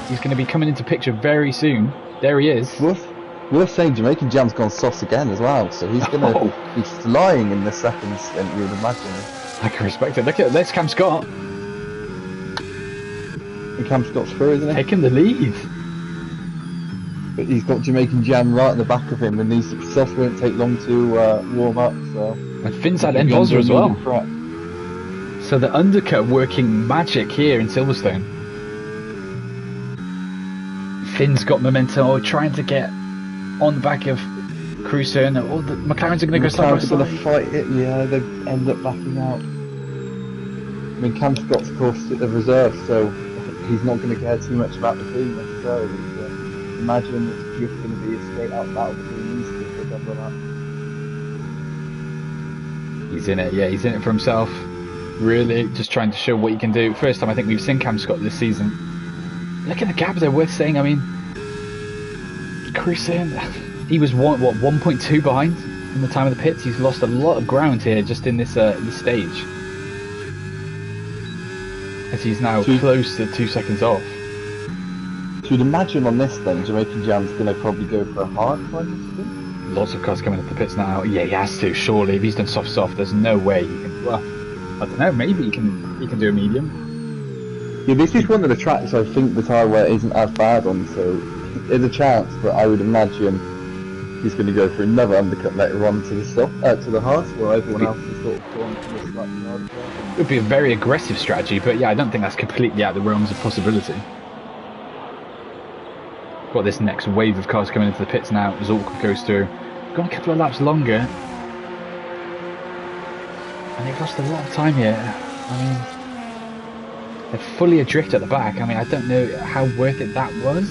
He's going to be coming into picture very soon. There he is. Worth saying, Jamaican Jam's gone sauce again as well, so he's going to be flying in the second stint, you would imagine. I can respect it. Look at this, Cam Scott. And Cam Scott's through, isn't he? Taking the lead. But he's got Jamaican Jam right in the back of him, and these sauce won't take long to warm up. So. And Finn's had MOZA as well. So the undercut working magic here in Silverstone. Finn's got momentum, trying to get on the back of Cruisen. Oh, the McLarens are going to go side by side. Going to fight it, yeah, they end up backing out. I mean, Cam Scott's, of course, a reserve, so he's not going to care too much about the team necessarily. So imagine it's just going to be a straight out battle between these two for a couple of laps. He's in it, yeah, he's in it for himself. Really, just trying to show what he can do. First time I think we've seen Cam Scott this season. Look at the gap there, worth saying. I mean, Cruisen, he was 1.2 behind in the time of the pits. He's lost a lot of ground here just in this stage, as he's now close to 2 seconds off. So you'd imagine on this then, Jamaican Jam's going to probably go for a hard final spin? Lots of cars coming into the pits now. Yeah, he has to, surely. If he's done soft, there's no way he can. Well, I don't know, maybe he can do a medium. Yeah, this is one of the tracks I think the tyre wear isn't as bad on, so there's a chance, but I would imagine he's going to go for another undercut later on to the to the hard, where everyone else is sort of going to the slightly harder. It would be a very aggressive strategy, but yeah, I don't think that's completely out of the realms of possibility. Got this next wave of cars coming into the pits now as Awkward goes through. Gone a couple of laps longer, and they've lost a lot of time here. I mean, they're fully adrift at the back. I mean, I don't know how worth it that was,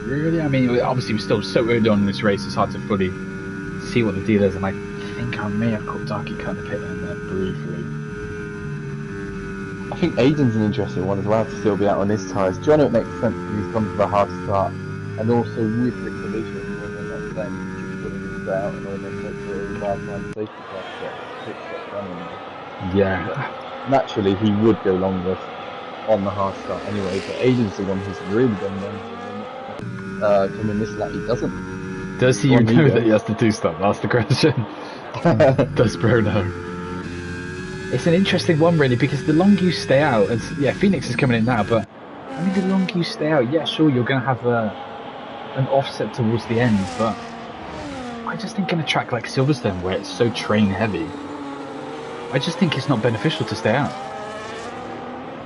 really. I mean, obviously we're still so early on in this race, it's hard to fully see what the deal is, and I think I may have caught Darky cut the pit in there briefly. I think Aiden's an interesting one as well to still be out on his tyres. John, it makes sense because he's gone for the hard start, and also with the collision, we're not saying he just wanted to stay out and almost look for a lifetime safety car to get pit stop done. Yeah. But naturally, he would go longer on the hard start anyway, but Aiden's the one who's really gone longer. Coming this lap, he doesn't. Does he even know that he has to do stuff? That's the question. Does Bro know? It's an interesting one, really, because the longer you stay out, and yeah, Phoenix is coming in now, but I mean, the longer you stay out, yeah, sure, you're going to have an offset towards the end, but I just think in a track like Silverstone, where it's so train heavy, I just think it's not beneficial to stay out.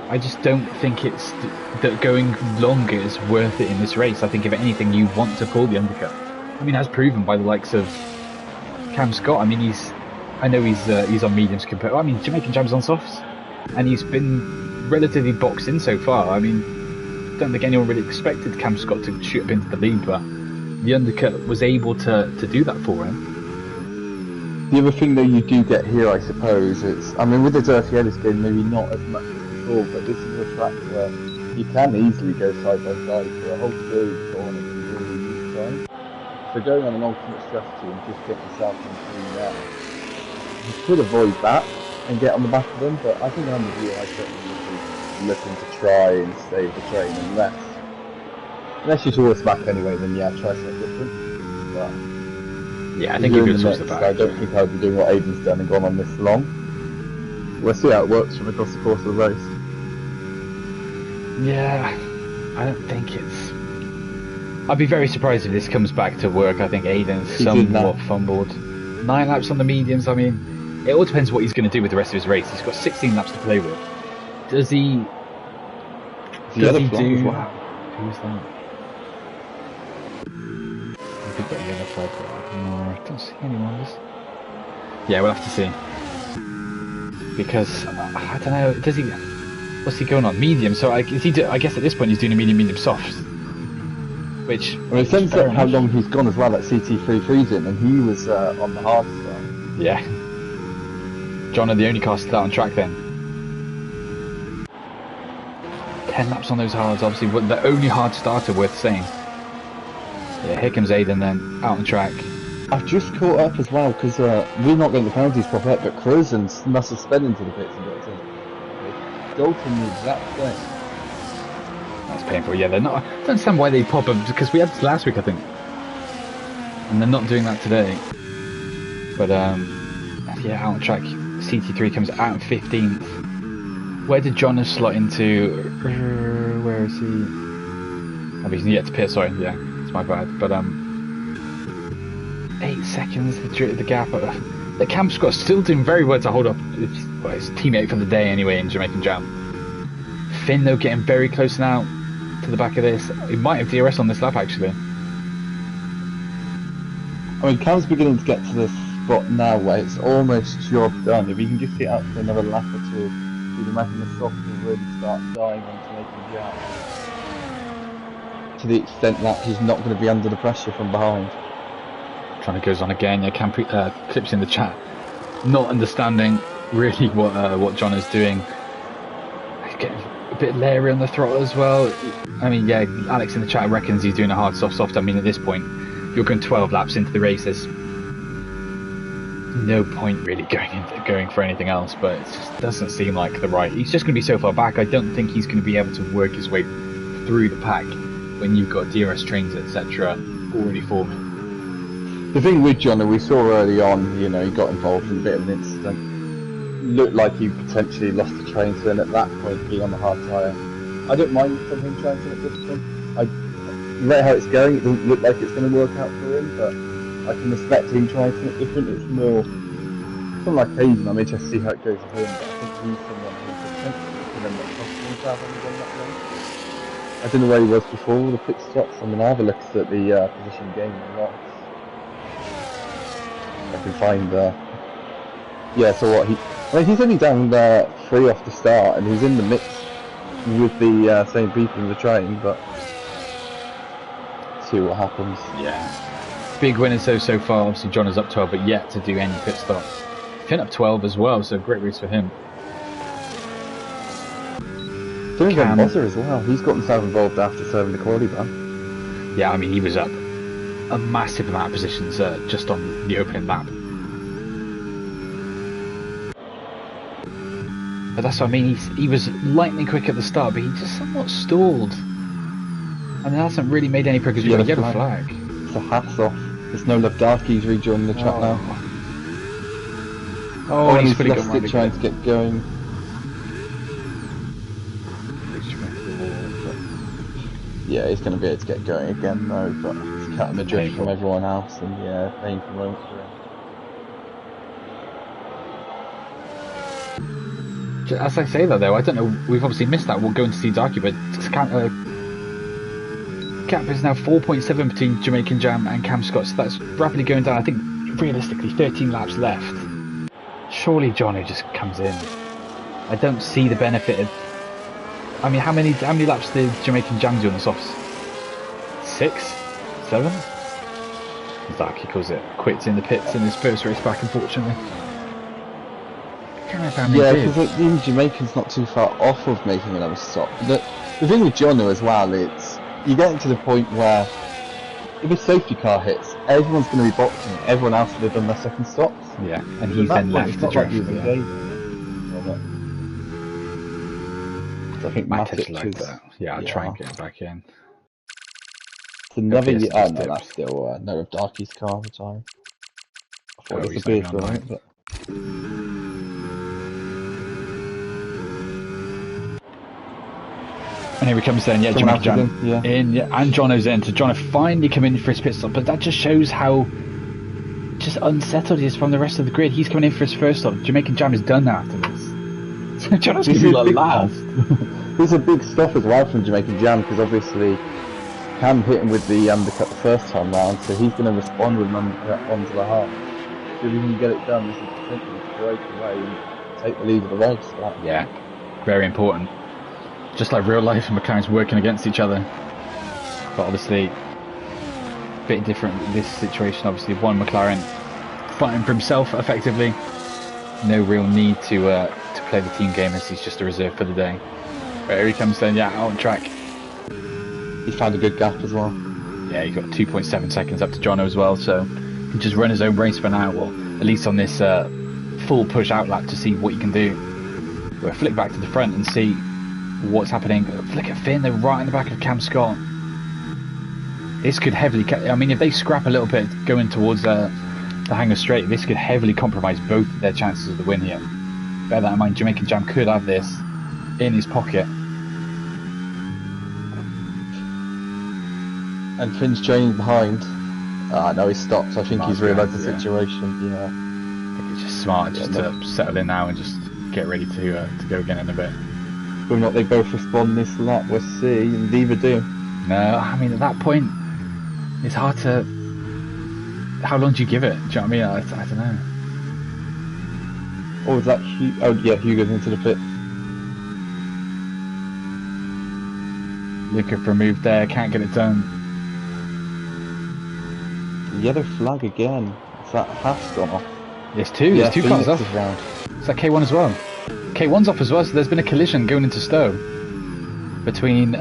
I just don't think it's that going longer is worth it in this race. I think if anything, you want to pull the undercut. I mean, as proven by the likes of Cam Scott. I mean, I know he's on mediums compared. I mean, Jamaican Jam's on softs, and he's been relatively boxed in so far. I mean, don't think anyone really expected Cam Scott to shoot up into the lead, but the undercut was able to do that for him. The other thing that you do get here, I suppose, I mean, with the Dirty Ellis game, maybe not as much as before, but this is a track where you can easily go side by side for a whole series on it in really weak time. So going on an alternate strategy and just getting yourself in through there, you could avoid that and get on the back of them, but I think under you, I certainly would be looking to try and save the train unless you towards back anyway, then yeah, try something different. But yeah, I think you're good towards the back. I don't think I would be doing what Aiden's done and gone on this long. We'll see how it works from across the course of the race. Yeah, I don't think it's... I'd be very surprised if this comes back to work. I think Aiden's somewhat fumbled. 9 laps on the mediums, I mean, it all depends what he's going to do with the rest of his race. He's got 16 laps to play with. Does he... The other do... Wow. Who's that? I think that yellow flag. No, I don't see anyone. Yeah, we'll have to see. Because, I don't know, does he... What's he going on? Medium, so I guess at this point he's doing a medium soft. Which... Well, it depends on how long he's gone as well at CT33's in, and he was on the hard start. Yeah. John are the only car still out on track then. 10 laps on those hards, obviously, but the only hard starter worth saying. Yeah, here comes Aiden then, out on track. I've just caught up as well, because we're not getting the penalties pop up, but Crozen must have sped into the pits and got it. Dalton the exact same. That's painful, yeah, they're not... I don't understand why they pop up, because we had this last week, I think. And they're not doing that today. But, yeah, out on track, CT3 comes out in 15th. Where did Jonas slot into? Where is he? Oh, he's yet to pit, sorry, yeah, it's my bad. But 8 seconds, the gap. The Cam Scott's still doing very well to hold up his teammate for the day anyway in Jamaican Jam. Finn, though, getting very close now to the back of this. He might have DRS on this lap, actually. I mean, Cam's beginning to get to the spot now where it's almost job done. If he can just get out for another lap or two, you'd imagine the soft will really start dying on Jamaican Jam. To the extent that he's not going to be under the pressure from behind. Trying to goes on again. Yeah, Cam clips in the chat, not understanding really what John is doing. Getting a bit leery on the throttle as well. I mean, yeah, Alex in the chat reckons he's doing a hard soft. I mean, at this point, you're going 12 laps into the race. There's no point really going for anything else. But it just doesn't seem like the right. He's just going to be so far back. I don't think he's going to be able to work his way through the pack when you've got DRS trains, etc. already formed. The thing with John, we saw early on, you know, he got involved in a bit of an incident. Looked like he potentially lost the train, so then at that point, being on the hard tyre. I don't mind from him trying something different. I rate how it's going, it doesn't look like it's going to work out for him, but I can respect him trying something different. It's more, something like Hayden, I'm interested to see how it goes for him, but I think he's someone who potentially can end up costing himself when he's on that way. I don't know where he was before the pit stops. I mean, I have a look at the position game a lot. I can find yeah, so what he's only down 3 off the start and he's in the mix with the same people in the train, but see what happens. Yeah, big winners so far. Obviously John is up 12 but yet to do any pit stop. Finn up 12 as well, so great race for him. So is MOZA as well. He's got himself involved after serving the quality ban. Yeah, I mean, he was up a massive amount of positions just on the opening lap. But that's what I mean, he was lightning quick at the start, but he just somewhat stalled. And it hasn't really made any progress. You've got a yellow flag. It's a hats off. There's no love darkies rejoining the track now. Oh, and he's fully left it trying to get going. Yeah, he's going to be able to get going again though, but he's cutting the drift from everyone else, and yeah, painful moment for him. As I say that though, I don't know, we've obviously missed that, we'll go and see Darky, but gap is now 4.7 between Jamaican Jam and Cam Scott, so that's rapidly going down. I think realistically 13 laps left. Surely Jono just comes in. I don't see the benefit of... I mean, how many laps did Jamaican Jam do on the softs? 6? 7? Darky calls it quits in the pits in his first race back, unfortunately. Yeah, because even Jamaican's not too far off of making another stop. The thing with Jono as well, it's you're getting to the point where if a safety car hits, everyone's going to be boxing. Everyone else would have done their second stops. Yeah, and he's then left the track. I think Matic like that. Yeah, I'll try and get back in. It's another year. Oh no, that's still no of Darky's car at the time. I thought it was a beard for it, but. And here he comes then, yeah, Jamaican Jam in, yeah, and Jono's in. So Jono finally coming in for his pit stop, but that just shows how just unsettled he is from the rest of the grid. He's coming in for his first stop. Jamaican Jam is done now after this. So Jono's going to be like last. There's a big stop as well from Jamaican Jam, because obviously Cam hit him with the undercut the first time round, so he's going to respond with an undercut onto the half. So if he can get it done, this is potentially to break away and take the lead of the race. Yeah, very important. Just like real life and McLaren's working against each other. But obviously, a bit different in this situation. Obviously, one McLaren fighting for himself effectively. No real need to play the team game as he's just a reserve for the day. But here he comes then, yeah, out on track. He found a good gap as well. Yeah, he got 2.7 seconds up to Jono as well, so he can just run his own race for now, or at least on this full push out lap to see what he can do. We'll flick back to the front and see what's happening. Flick at Finn, they're right in the back of Cam Scott. This could heavily, I mean, if they scrap a little bit going towards the Hangar Straight, this could heavily compromise both their chances of the win here. Bear that in mind, Jamaican Jam could have this in his pocket. And Finn's training behind. No, he stopped. I think he's realised the situation. Yeah. I think it's just smart just to settle in now and just get ready to go again in a bit. Whether or not they both respond this lap, we'll see, and neither do. No, I mean, at that point, it's hard to... How long do you give it? Do you know what I mean? I don't know. Or was that oh yeah, Hugo's into the pit. Looking for a move there, can't get it done. Yellow flag again. Is that half's gone off? There's two, there's two cars off. Is that K1 as well? K1's off as well, so there's been a collision going into Stowe between,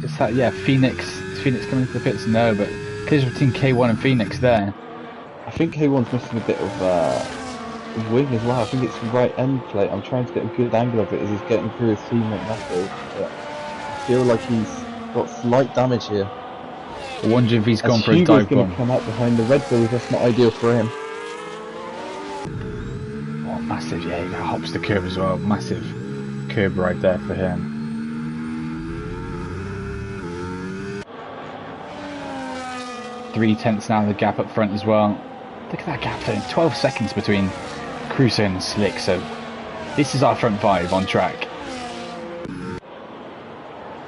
is that, yeah, Phoenix coming into the pits? No, but collision between K1 and Phoenix there. I think K1's missing a bit of wing as well. I think it's the right end plate. I'm trying to get a good angle of it as he's getting through his teammate Matthew, but I feel like he's got slight damage here. I wonder if he's gone for a dive bomb. Hugo's going to come out behind the Red Bulls, that's not ideal for him. Massive, yeah, he hops the curb as well. Massive curb right there for him. .3 now, the gap up front as well. Look at that gap there, 12 seconds between Crusoe and Slick, so this is our front five on track.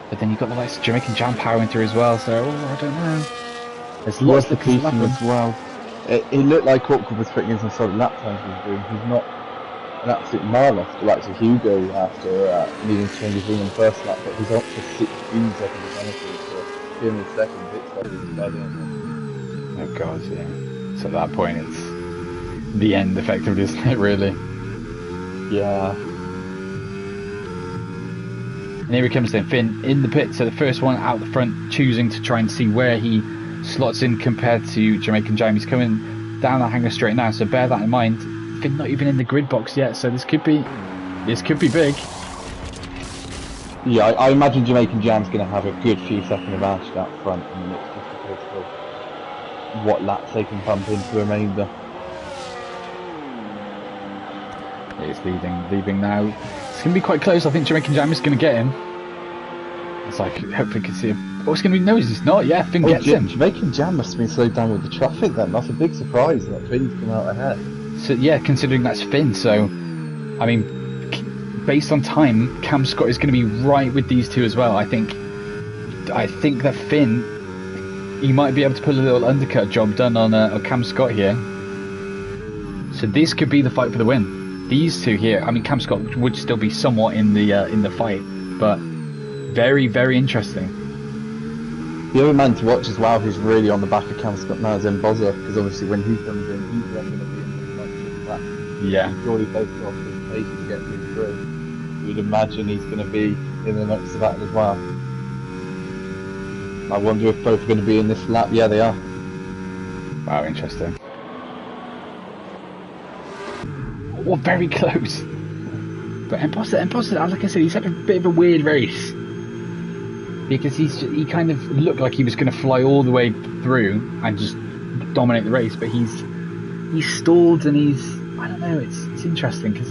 But then you've got the likes of Jamaican Jam powering through as well, so I don't know. There's lots of pieces as well. It looked like Hawkwood was putting in some solid lap times he was doing. He's not an absolute mile off the likes of Hugo after needing to change his wing on the first lap, but he's up to 16 seconds penalty for him in second pit stop by the end. Oh god, yeah. So at that point it's the end effectively, isn't it, really? Yeah. And here he comes then, Finn in the pit, so the first one out the front, choosing to try and see where he slots in compared to Jamaican Jam. He's coming down the hanger straight now, so bear that in mind. Finn not even in the grid box yet, so this could be big. Yeah, I imagine Jamaican Jam's going to have a good few second advantage out front, and it's just a case of what laps they can pump into the remainder. He's leaving now. It's going to be quite close. I think Jamaican Jam is going to get him. It's like, hopefully we can see him. Oh, it's going to be, no, he's not. Yeah, Finn gets him. Jamaican Jam must have been slowed down with the traffic then. That's a big surprise that Finn's come out ahead. So, yeah, considering that's Finn. So, I mean, based on time, Cam Scott is going to be right with these two as well. I think that Finn, he might be able to put a little undercut job done on Cam Scott here. So this could be the fight for the win. These two here, I mean, Cam Scott would still be somewhat in the fight, but very, very interesting. The other man to watch as well, who's really on the back of Cam Scott now, is MOZA, because obviously when he comes in, he's then going to be in the next track. Yeah. Purely based off his pace to get through. You'd imagine he's going to be in the next battle as well. I wonder if both are going to be in this lap. Yeah, they are. Wow, interesting. Oh, very close. But MOZA, like I said, he's had a bit of a weird race. Because he kind of looked like he was going to fly all the way through and just dominate the race, but he's stalled and I don't know, it's interesting because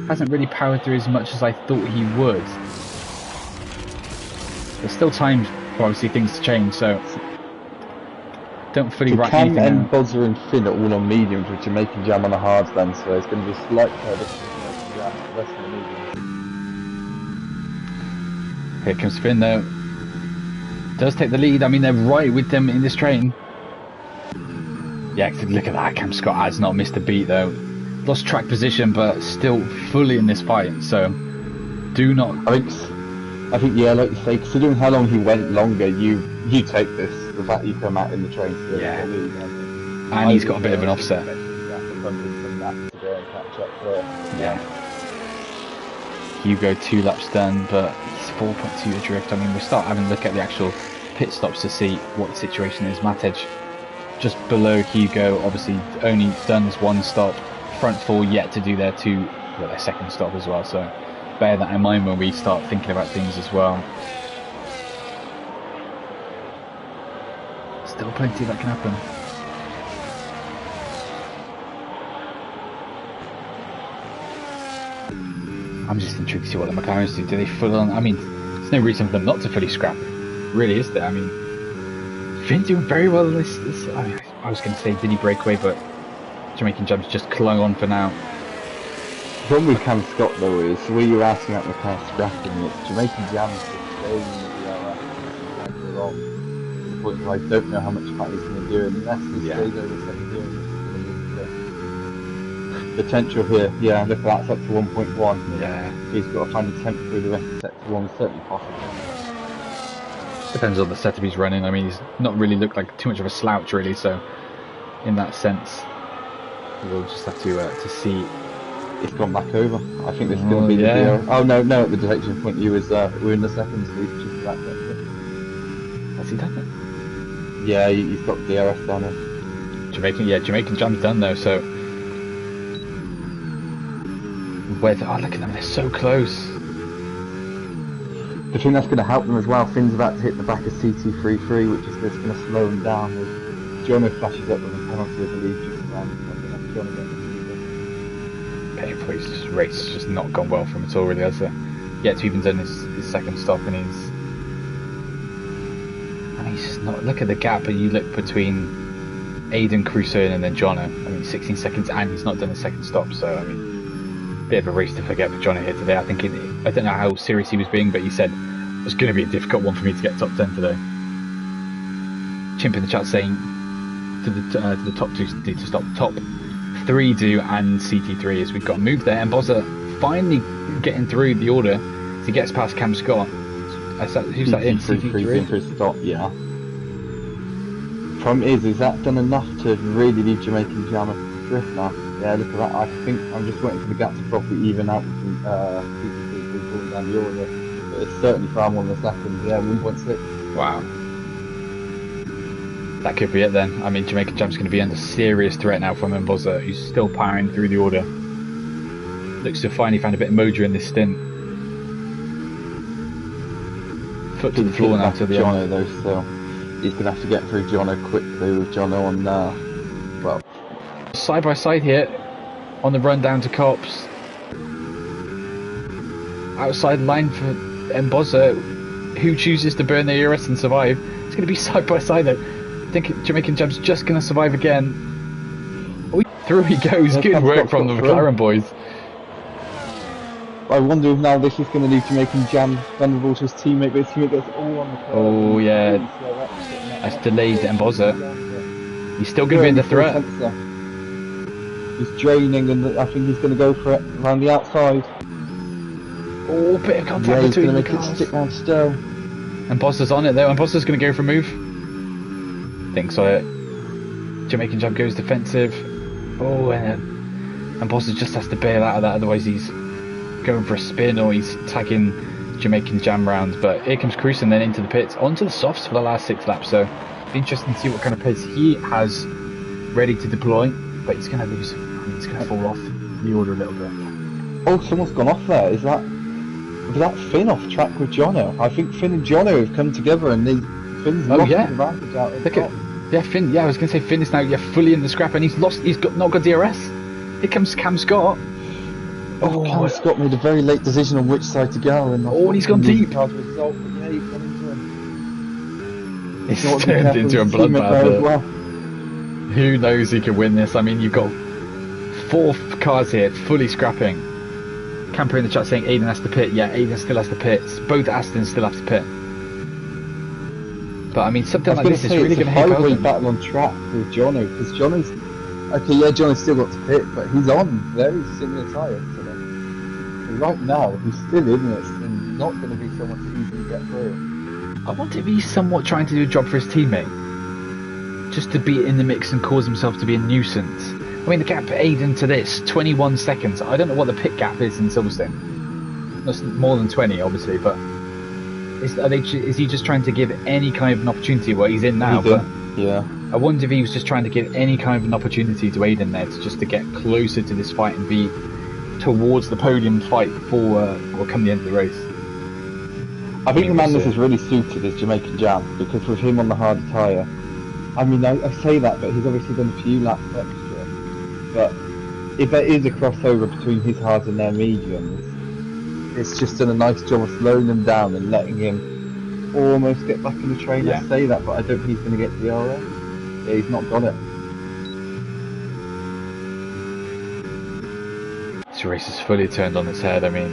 hasn't really powered through as much as I thought he would. There's still time for obviously things to change, so don't fully write anything Cam and out. MOZA and Finn are all on mediums with Jamaican Jam on the hards then, so it's going to be a slight difference between Jamaican Jam and the rest of the mediums. Here comes Finn though. Does take the lead. I mean, they're right with them in this train. Yeah, look at that. Cam Scott has not missed a beat though. Lost track position, but still fully in this fight. So, do not. I think, yeah, like you say, considering how long he went longer, you take this. The fact you come out in the train still. Yeah. The lead, And he's got a bit of an offset. Yeah. Hugo 2 laps done, but he's 4.2 adrift. I mean, we'll start having a look at the actual pit stops to see what the situation is. Matej just below Hugo, obviously only done his one stop. Front four yet to do their second stop as well. So bear that in mind when we start thinking about things as well. Still plenty that can happen. I'm just intrigued to see what the McLarens do. Do they full on? I mean, there's no reason for them not to fully scrap. Really, is there? I mean, Finn's doing very well in this. I was going to say, did he break away? But Jamaican Jam's just clung on for now. The problem with Cam Scott though is, where you're asking about McLaren scrapping, it's Jamaican Jam's just staying in the wrong. To the point where I don't know how much fat he's going to do unless he stays over second gear. Potential here, yeah, look at that, it's up to 1.1. Yeah. He's got to find a temp through the rest of sector 1, certainly possible. Depends on the setup he's running. I mean, he's not really looked like too much of a slouch, really. So, in that sense, we'll just have to see. It's gone back over. I think this is going to be the deal. Oh no, at the detection point, we're in the seconds. So he's just back there. Has he done it? Yeah, he's got DRS down there. Jamaican Jam's done though. So. Oh, look at them, they're so close. The thing that's going to help them as well, Finn's about to hit the back of CT33, which is just going to slow him down. As Jono flashes up with a penalty, I believe, just around. I think that's Jono getting Painful, his race has just not gone well for him at all, really, has it? Yet to even done his second stop, and he's just not. Look at the gap, but you look between Aiden Crusoe and then Jono. I mean, 16 seconds, and he's not done a second stop, so I mean. Bit of a race to forget for Johnny here today. I think I don't know how serious he was being, but he said it was going to be a difficult one for me to get top 10 today. Chimp in the chat saying to the top two need to stop, top 3 do, and CT3 as we've got a move there, and MOZA finally getting through the order as he gets past Cam Scott. Who's that in? CT3 for a stop, yeah. Problem is that done enough to really leave Jamaican Jam drift now? Yeah, look at that. I think I'm just waiting for the gap to properly even out between CT3 pulling down the order. So but it's certainly far more than a second. Yeah, 1.6. Wow. That could be it then. I mean, Jamaican Jam's going to be under serious threat now from MOZA, who's still powering through the order. Looks to have finally found a bit of mojo in this stint. Foot to the floor now to the Jono end. though, so he's going to have to get through Jono quickly with Jono on well, side by side here on the run down to Cops. Outside line for MOZA, who chooses to burn their ERS and survive. It's going to be side by side though. I think Jamaican Jam's just going to survive again. Oh, through he goes. Good work from the McLaren boys. I wonder if now this is going to leave Jamaican Jam vulnerable to his teammate, but his teammate gets all on the curve. Oh yeah, that's delayed MOZA. He's still going to be in the threat. He's draining, and I think he's going to go for it around the outside. Oh, bit of contact he's between going the to make cars. it stick round still. And MOZA's on it though, and MOZA's going to go for a move. Thinks on it. Jamaican Jam goes defensive. Oh, and MOZA just has to bail out of that, otherwise he's going for a spin or he's tagging Jamaican Jam round. But here comes Cruisen then into the pits, onto the softs for the last 6 laps. So be interesting to see what kind of pace he has ready to deploy. But he's going to lose. I mean, he's going to fall off the order a little bit. Oh, someone's gone off there. Was that Finn off track with Jono? I think Finn and Jono have come together and Finn's lost the advantage out of the top. Finn. Yeah, I was going to say Finn is now fully in the scrap, and he's lost. He's not got DRS. Here comes Cam Scott. Cam Scott made a very late decision on which side to go, and and he's gone deep. Result, but yeah, he's gone into him. He's turned into a bloodbath. Well. Who knows who can win this? I mean, you've got 4 cars here fully scrapping. Camper in the chat saying Aiden has to pit. Yeah, Aiden still has to pit. Both Astons still have to pit. But I mean, something like this is really going to hit home. Battle on track with Jono, because Jono's Jono's still got to pit, but he's on very similar tyres to them. Right now, he's still in this and not going to be someone to easily get through. I wonder if he's somewhat trying to do a job for his teammate, just to be in the mix and cause himself to be a nuisance. I mean, the gap Aiden to this, 21 seconds. I don't know what the pit gap is in Silverstone. That's more than 20, obviously, but is he just trying to give any kind of an opportunity? Well, he's in now, yeah. I wonder if he was just trying to give any kind of an opportunity to Aiden there, just to get closer to this fight and be towards the podium fight for come the end of the race. I think the man this is really suited is Jamaican Jam, because with him on the harder tyre, I mean, I say that, but he's obviously done a few laps extra. But if there is a crossover between his hards and their mediums, it's just done a nice job of slowing them down and letting him almost get back in the train. Yeah. I say that, but I don't think he's going to get the DRS. Yeah, he's not got it. This race is fully turned on its head. I mean,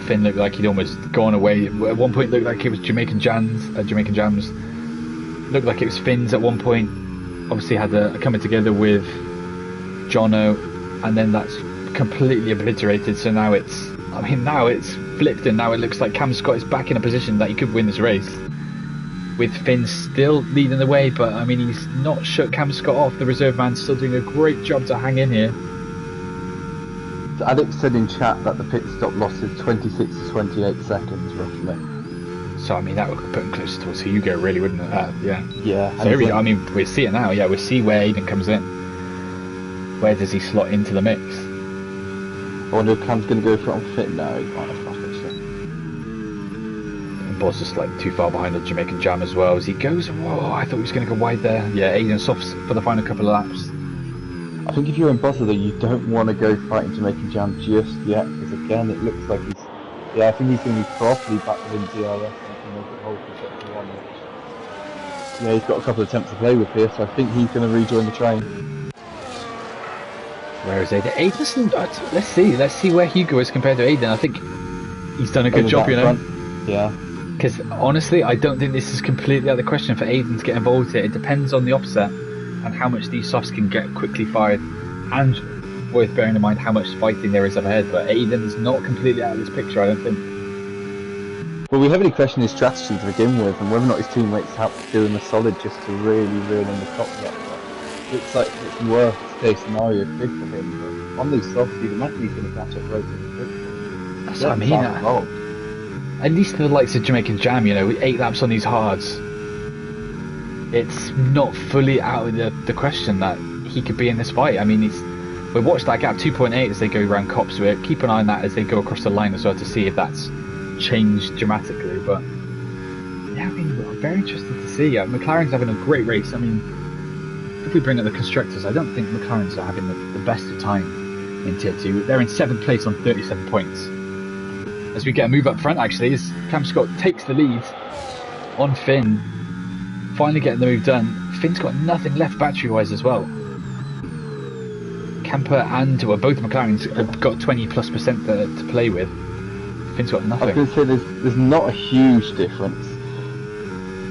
Finn looked like he'd almost gone away. At one point, looked like it was Jamaican Jams. Looked like it was Finn's at one point. Obviously, had a coming together with Jono, and then that's completely obliterated. So now it's flipped, and now it looks like Cam Scott is back in a position that he could win this race, with Finn still leading the way. But I mean, he's not shut Cam Scott off. The reserve man's still doing a great job to hang in here. Alex said in chat that the pit stop loss is 26 to 28 seconds roughly. So I mean, that would put him closer towards Hugo, really, wouldn't it? Yeah. So here we go. I mean, we see it now. Yeah, we see where Aiden comes in. Where does he slot into the mix? I wonder if Cam's going to go for it on fit now. He's not a And Boss is slightly too far behind the Jamaican Jam as well as he goes. Whoa, I thought he was going to go wide there. Yeah, Aiden softs for the final couple of laps. I think if you're in MOZA though, you don't want to go fighting Jamaican Jam just yet, because again, it looks like he's... Yeah, I think he's going to be properly back within DRS and can make it hold for sector 1. Yeah, he's got a couple of attempts to play with here, so I think he's going to rejoin the train. Where is Aiden? Aiden's... Let's see where Hugo is compared to Aiden. I think he's done a good job, you know? Front. Yeah. Because honestly, I don't think this is completely out of the question for Aiden to get involved here. It depends on the offset and how much these softs can get quickly fired, and worth bearing in mind how much fighting there is up ahead. But Aiden is not completely out of this picture, I don't think. Well, we heavily question his strategy to begin with, and whether or not his teammates help do him a solid just to really reel in the top yet. Looks like it's worst case scenario big for him. But on these softs, you'd imagine he's going to catch up relatively quickly. That's what I mean. at least for the likes of Jamaican Jam, you know, with 8 laps on these hards, it's not fully out of the question that he could be in this fight. I mean, we watched that gap 2.8 as they go around Cops. We keep an eye on that as they go across the line as well to see if that's changed dramatically. But yeah, I mean, we're very interested to see. McLaren's having a great race. I mean, if we bring up the constructors, I don't think McLaren's are having the best of time in Tier 2. They're in 7th place on 37 points. As we get a move up front, actually, as Cam Scott takes the lead on Finn, finally getting the move done. Finn's got nothing left battery-wise as well. Camper and both McLarens have got 20+% to play with. Finn's got nothing. I was going to say there's not a huge difference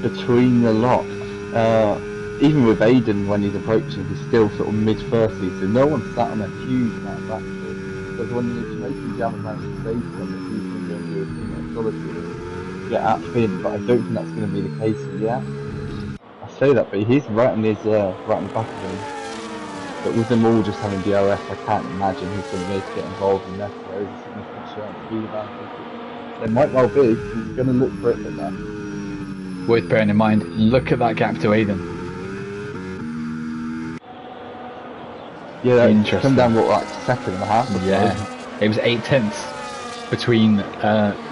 between the lot. Even with Aiden, when he's approaching, he's still sort of mid-30s, so no one's sat on a huge amount of battery. Because when you're making jam around the stage, he's going to do a few solitude, get at Finn, but I don't think that's going to be the case yet. I say that, but he's right on the back of him. But with them all just having DRS, I can't imagine he's going to be able to get involved in that. There is a significant chance to be advantage. There might well be. He's going to look for it at that. Worth bearing in mind, look at that gap to Aiden. Yeah, it's come down like 2.5 Yeah, it was 8 tenths between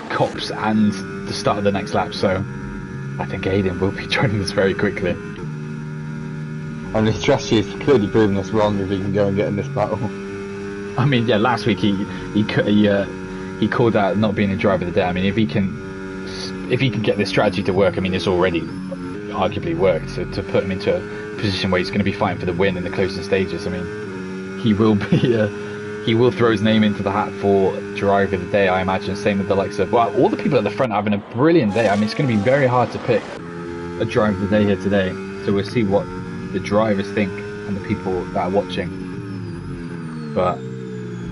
Cops and the start of the next lap, so I think Aiden will be joining us very quickly. I mean, his strategy is clearly proving us wrong if he can go and get in this battle. I mean, yeah, last week he called out not being a driver of the day. I mean, if he can get this strategy to work, I mean, it's already arguably worked to put him into a position where he's going to be fighting for the win in the closing stages. I mean, he will throw his name into the hat for driver of the day, I imagine. Same with the likes of, well, all the people at the front are having a brilliant day. I mean, it's going to be very hard to pick a driver of the day here today. So we'll see what the drivers think and the people that are watching. But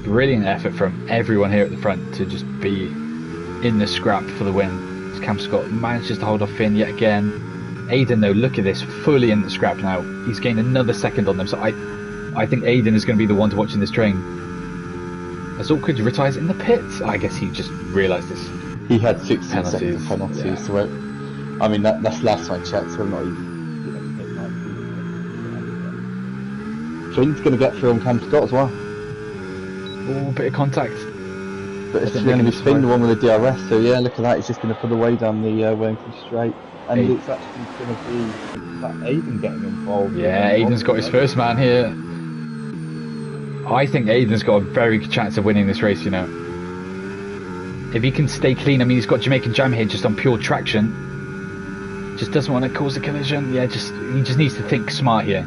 brilliant effort from everyone here at the front to just be in the scrap for the win. As Cam Scott manages to hold off Finn yet again. Aiden, though, look at this, fully in the scrap now. He's gained another second on them, so I think Aiden is going to be the one to watch in this train. As Awkward retires in the pits. I guess he just realised this. He had 6 penalties. Yeah. So I mean, that's last time I checked, so I'm not even. Finn's going to get through on Cam Scott as well. Oh, bit of contact. But it's going to be Finn, the one with the DRS, so yeah, look at that, he's just going to put away down the Wellington straight. And it's actually going to be that Aiden getting involved. Yeah, Aiden's got his first man here. I think Aiden's got a very good chance of winning this race, you know. If he can stay clean, I mean, he's got Jamaican Jam here just on pure traction. Just doesn't want to cause a collision. Yeah, he just needs to think smart here.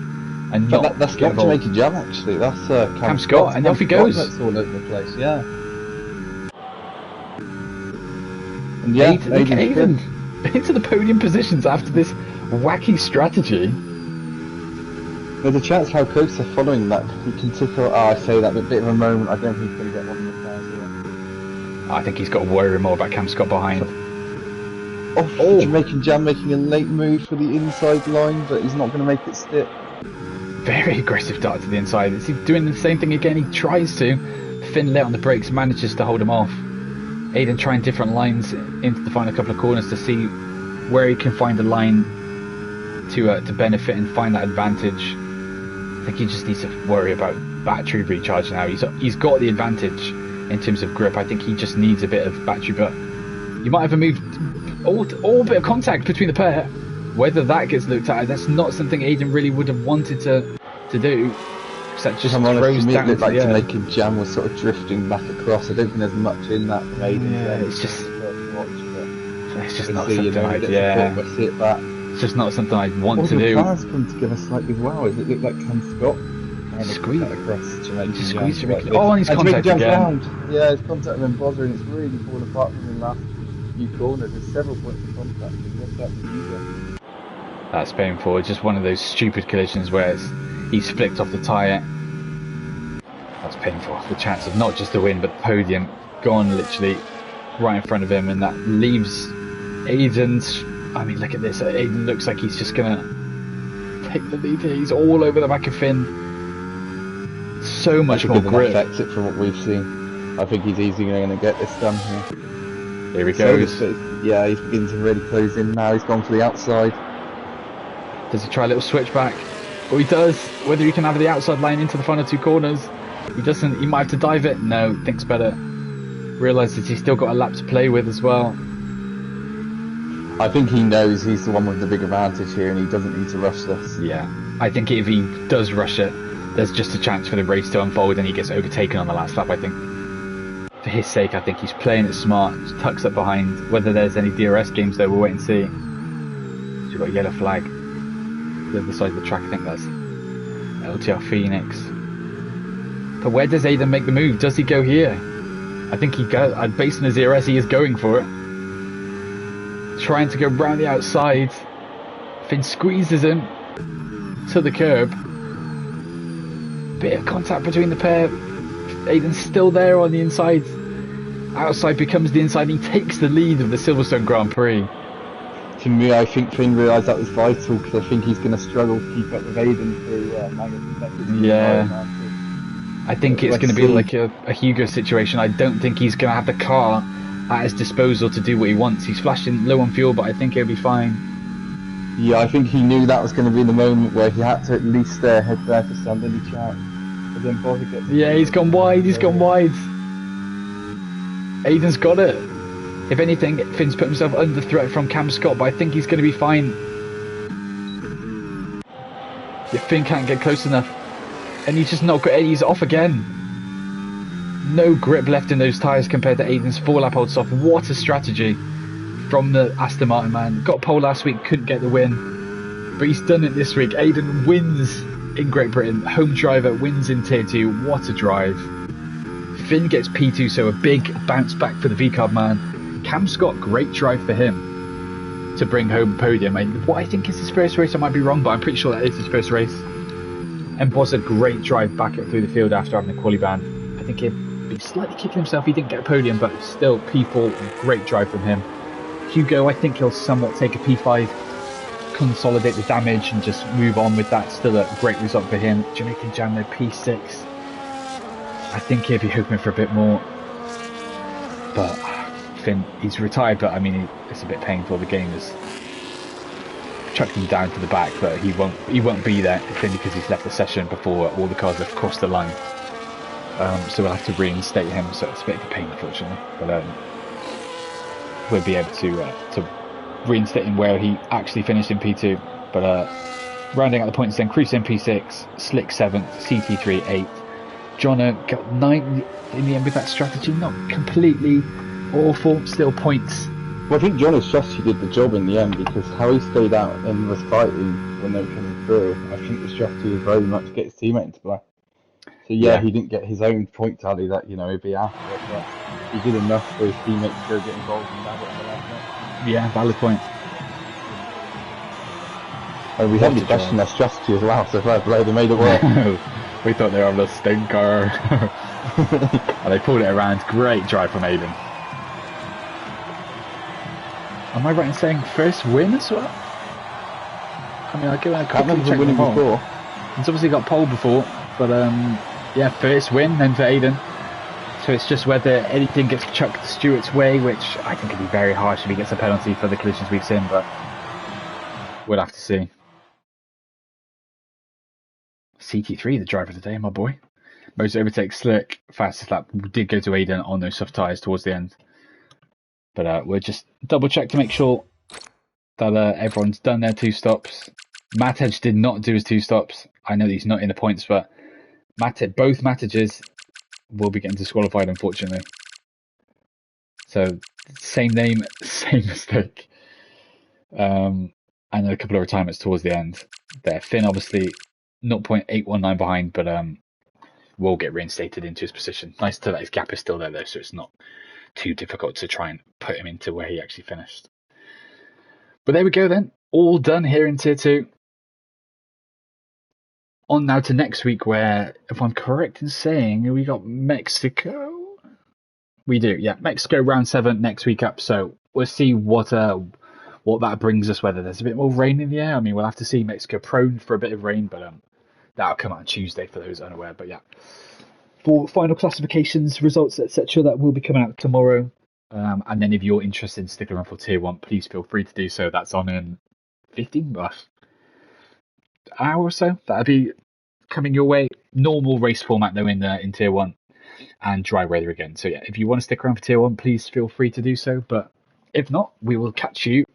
And that's not Jamaican Jam, actually. That's Cam Scott, and off he goes. That's all over the place, yeah. And yeah, Aiden into the podium positions after this wacky strategy. There's a chance how close they're following that. He can tick out, I say that, but a bit of a moment. I don't think he's going to get one of the cars. I think he's got to worry more about Cam Scott behind. Jamaican Jam making a late move for the inside line, but he's not going to make it stick. Very aggressive dart to the inside. Is he doing the same thing again? He tries to. Finn late on the brakes, manages to hold him off. Aiden trying different lines into the final couple of corners to see where he can find a line to benefit and find that advantage. I think he just needs to worry about battery recharge now. He's got the advantage in terms of grip. I think he just needs a bit of battery, but you might have a move, all bit of contact between the pair. Whether that gets looked at, that's not something Aiden really would have wanted to do. That just throws down. It like Jamaican Jam was sort of drifting back across. I don't think there's much in that from Aiden. Yeah, it's just not something it's just not something I'd want to do. The cars come together slightly well. Does it look like Cam Scott? Squeeze across Jamaican Jam. Squeeze Jamaican. Oh, and he's contact again. Yeah, his contact with MOZA, and it's really fallen apart from the last few corners. There's several points of contact. What's that for Hugo? That's painful. It's just one of those stupid collisions where he's flicked off the tyre. That's painful. The chance of not just the win, but the podium gone literally right in front of him, and that leaves Aiden's. I mean, look at this. Aiden looks like he's just gonna take the lead here. He's all over the back of Finn. So much more grip. Exit from what we've seen. I think he's easily going to get this done here. Here he So goes. yeah, he's beginning to really close in now. He's gone for the outside. Does he try a little switchback? Oh, he does. Whether he can have the outside line into the final two corners. He doesn't. He might have to dive it. No, thinks better. Realises he's still got a lap to play with as well. I think he knows he's the one with the big advantage here and he doesn't need to rush this. Yeah, I think if he does rush it, there's just a chance for the race to unfold and he gets overtaken on the last lap, I think. For his sake, I think he's playing it smart, just tucks up behind. Whether there's any DRS games though, we'll wait and see. So we've got a yellow flag. The other side of the track, I think that's LTR Phoenix. But where does Aiden make the move? Does he go here? I think he goes, based on his DRS, he is going for it. Trying to go round the outside. Finn squeezes him to the curb. Bit of contact between the pair. Aiden's still there on the inside. Outside becomes the inside. He takes the lead of the Silverstone Grand Prix. To me, I think Finn realised that was vital because I think he's going to struggle to keep up with Aiden through Magnus. Yeah. I think it's going to be like a Hugo situation. I don't think he's going to have the car at his disposal to do what he wants. He's flashing low on fuel, but I think he'll be fine. Yeah, I think he knew that was going to be the moment where he had to at least head there to stand any chance. But then Bozza gets... Yeah, he's gone wide. He's gone wide. Aiden's got it. If anything, Finn's put himself under threat from Cam Scott, but I think he's going to be fine. Yeah, Finn can't get close enough. And he's just not got it. He's off again. No grip left in those tyres compared to Aiden's 4-lap hold soft. What a strategy from the Aston Martin man. Got pole last week, couldn't get the win. But he's done it this week. Aiden wins in Great Britain. Home driver wins in Tier 2. What a drive. Finn gets P2, so a big bounce back for the V-Carb man. Cam Scott, great drive for him to bring home podium. What I think is his first race, I might be wrong, but I'm pretty sure that is his first race. And was a great drive back up through the field after having a quali ban. I think he'd be slightly kicking himself. He didn't get a podium, but still, P4, great drive from him. Hugo, I think he'll somewhat take a P5, consolidate the damage, and just move on with that. Still a great result for him. Jamaican Jam, though, P6. I think he'll be hoping for a bit more. But Finn, he's retired, but I mean, it's a bit painful. The game has chucked him down to the back, but he won't be there, if only because he's left the session before all the cars have crossed the line. So we'll have to reinstate him, so it's a bit of a pain, unfortunately. But we'll be able to reinstate him where he actually finished in P2. But rounding out the points then, Cruz in P6, Slick 7th, CT3 8th. Jono got 9th in the end with that strategy, not completely awful, still points. Well, I think John's strategy did the job in the end because how he stayed out and was fighting when they were coming through, I think the strategy was very much to get his teammate into play. So yeah, he didn't get his own point tally that, he'd be after it, but he did enough for his teammates to go get involved in that in the last minute. Yeah, valid point. And we heavily questioned their strategy as well, so fair play, they made it work. We thought they were on the stinker. And they pulled it around. Great drive from Aiden. Am I right in saying first win as well? I mean, I'll go and quickly check the poll. Before. He's obviously got pole before, but yeah, first win then for Aiden. So it's just whether anything gets chucked Stewart's way, which I think would be very harsh if he gets a penalty for the collisions we've seen, but we'll have to see. CT3, the driver of the day, my boy. Most overtakes Slick, fastest lap did go to Aiden on those soft tyres towards the end. But we'll just double check to make sure that everyone's done their 2 stops. Matej did not do his 2 stops. I know he's not in the points, but both Matejes will be getting disqualified, unfortunately. So, same name, same mistake. And a couple of retirements towards the end there. Finn, obviously, 0.819 behind, but will get reinstated into his position. Nice to that his gap is still there, though, so it's not too difficult to try and put him into where he actually finished. But there we go then. All done here in Tier 2. On now to next week where, if I'm correct in saying, we got Mexico. We do, yeah. Mexico round 7 next week up. So we'll see what that brings us, whether there's a bit more rain in the air. I mean, we'll have to see. Mexico prone for a bit of rain, but that'll come out on Tuesday for those unaware. But yeah, for final classifications, results, etc., that will be coming out tomorrow. And then if you're interested in sticking around for Tier 1, please feel free to do so. That's on in 15 hour or so. That'll be coming your way. Normal race format though in Tier 1 and dry weather again. So yeah, if you want to stick around for Tier 1, please feel free to do so. But if not, we will catch you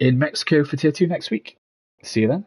in Mexico for Tier 2 next week. See you then.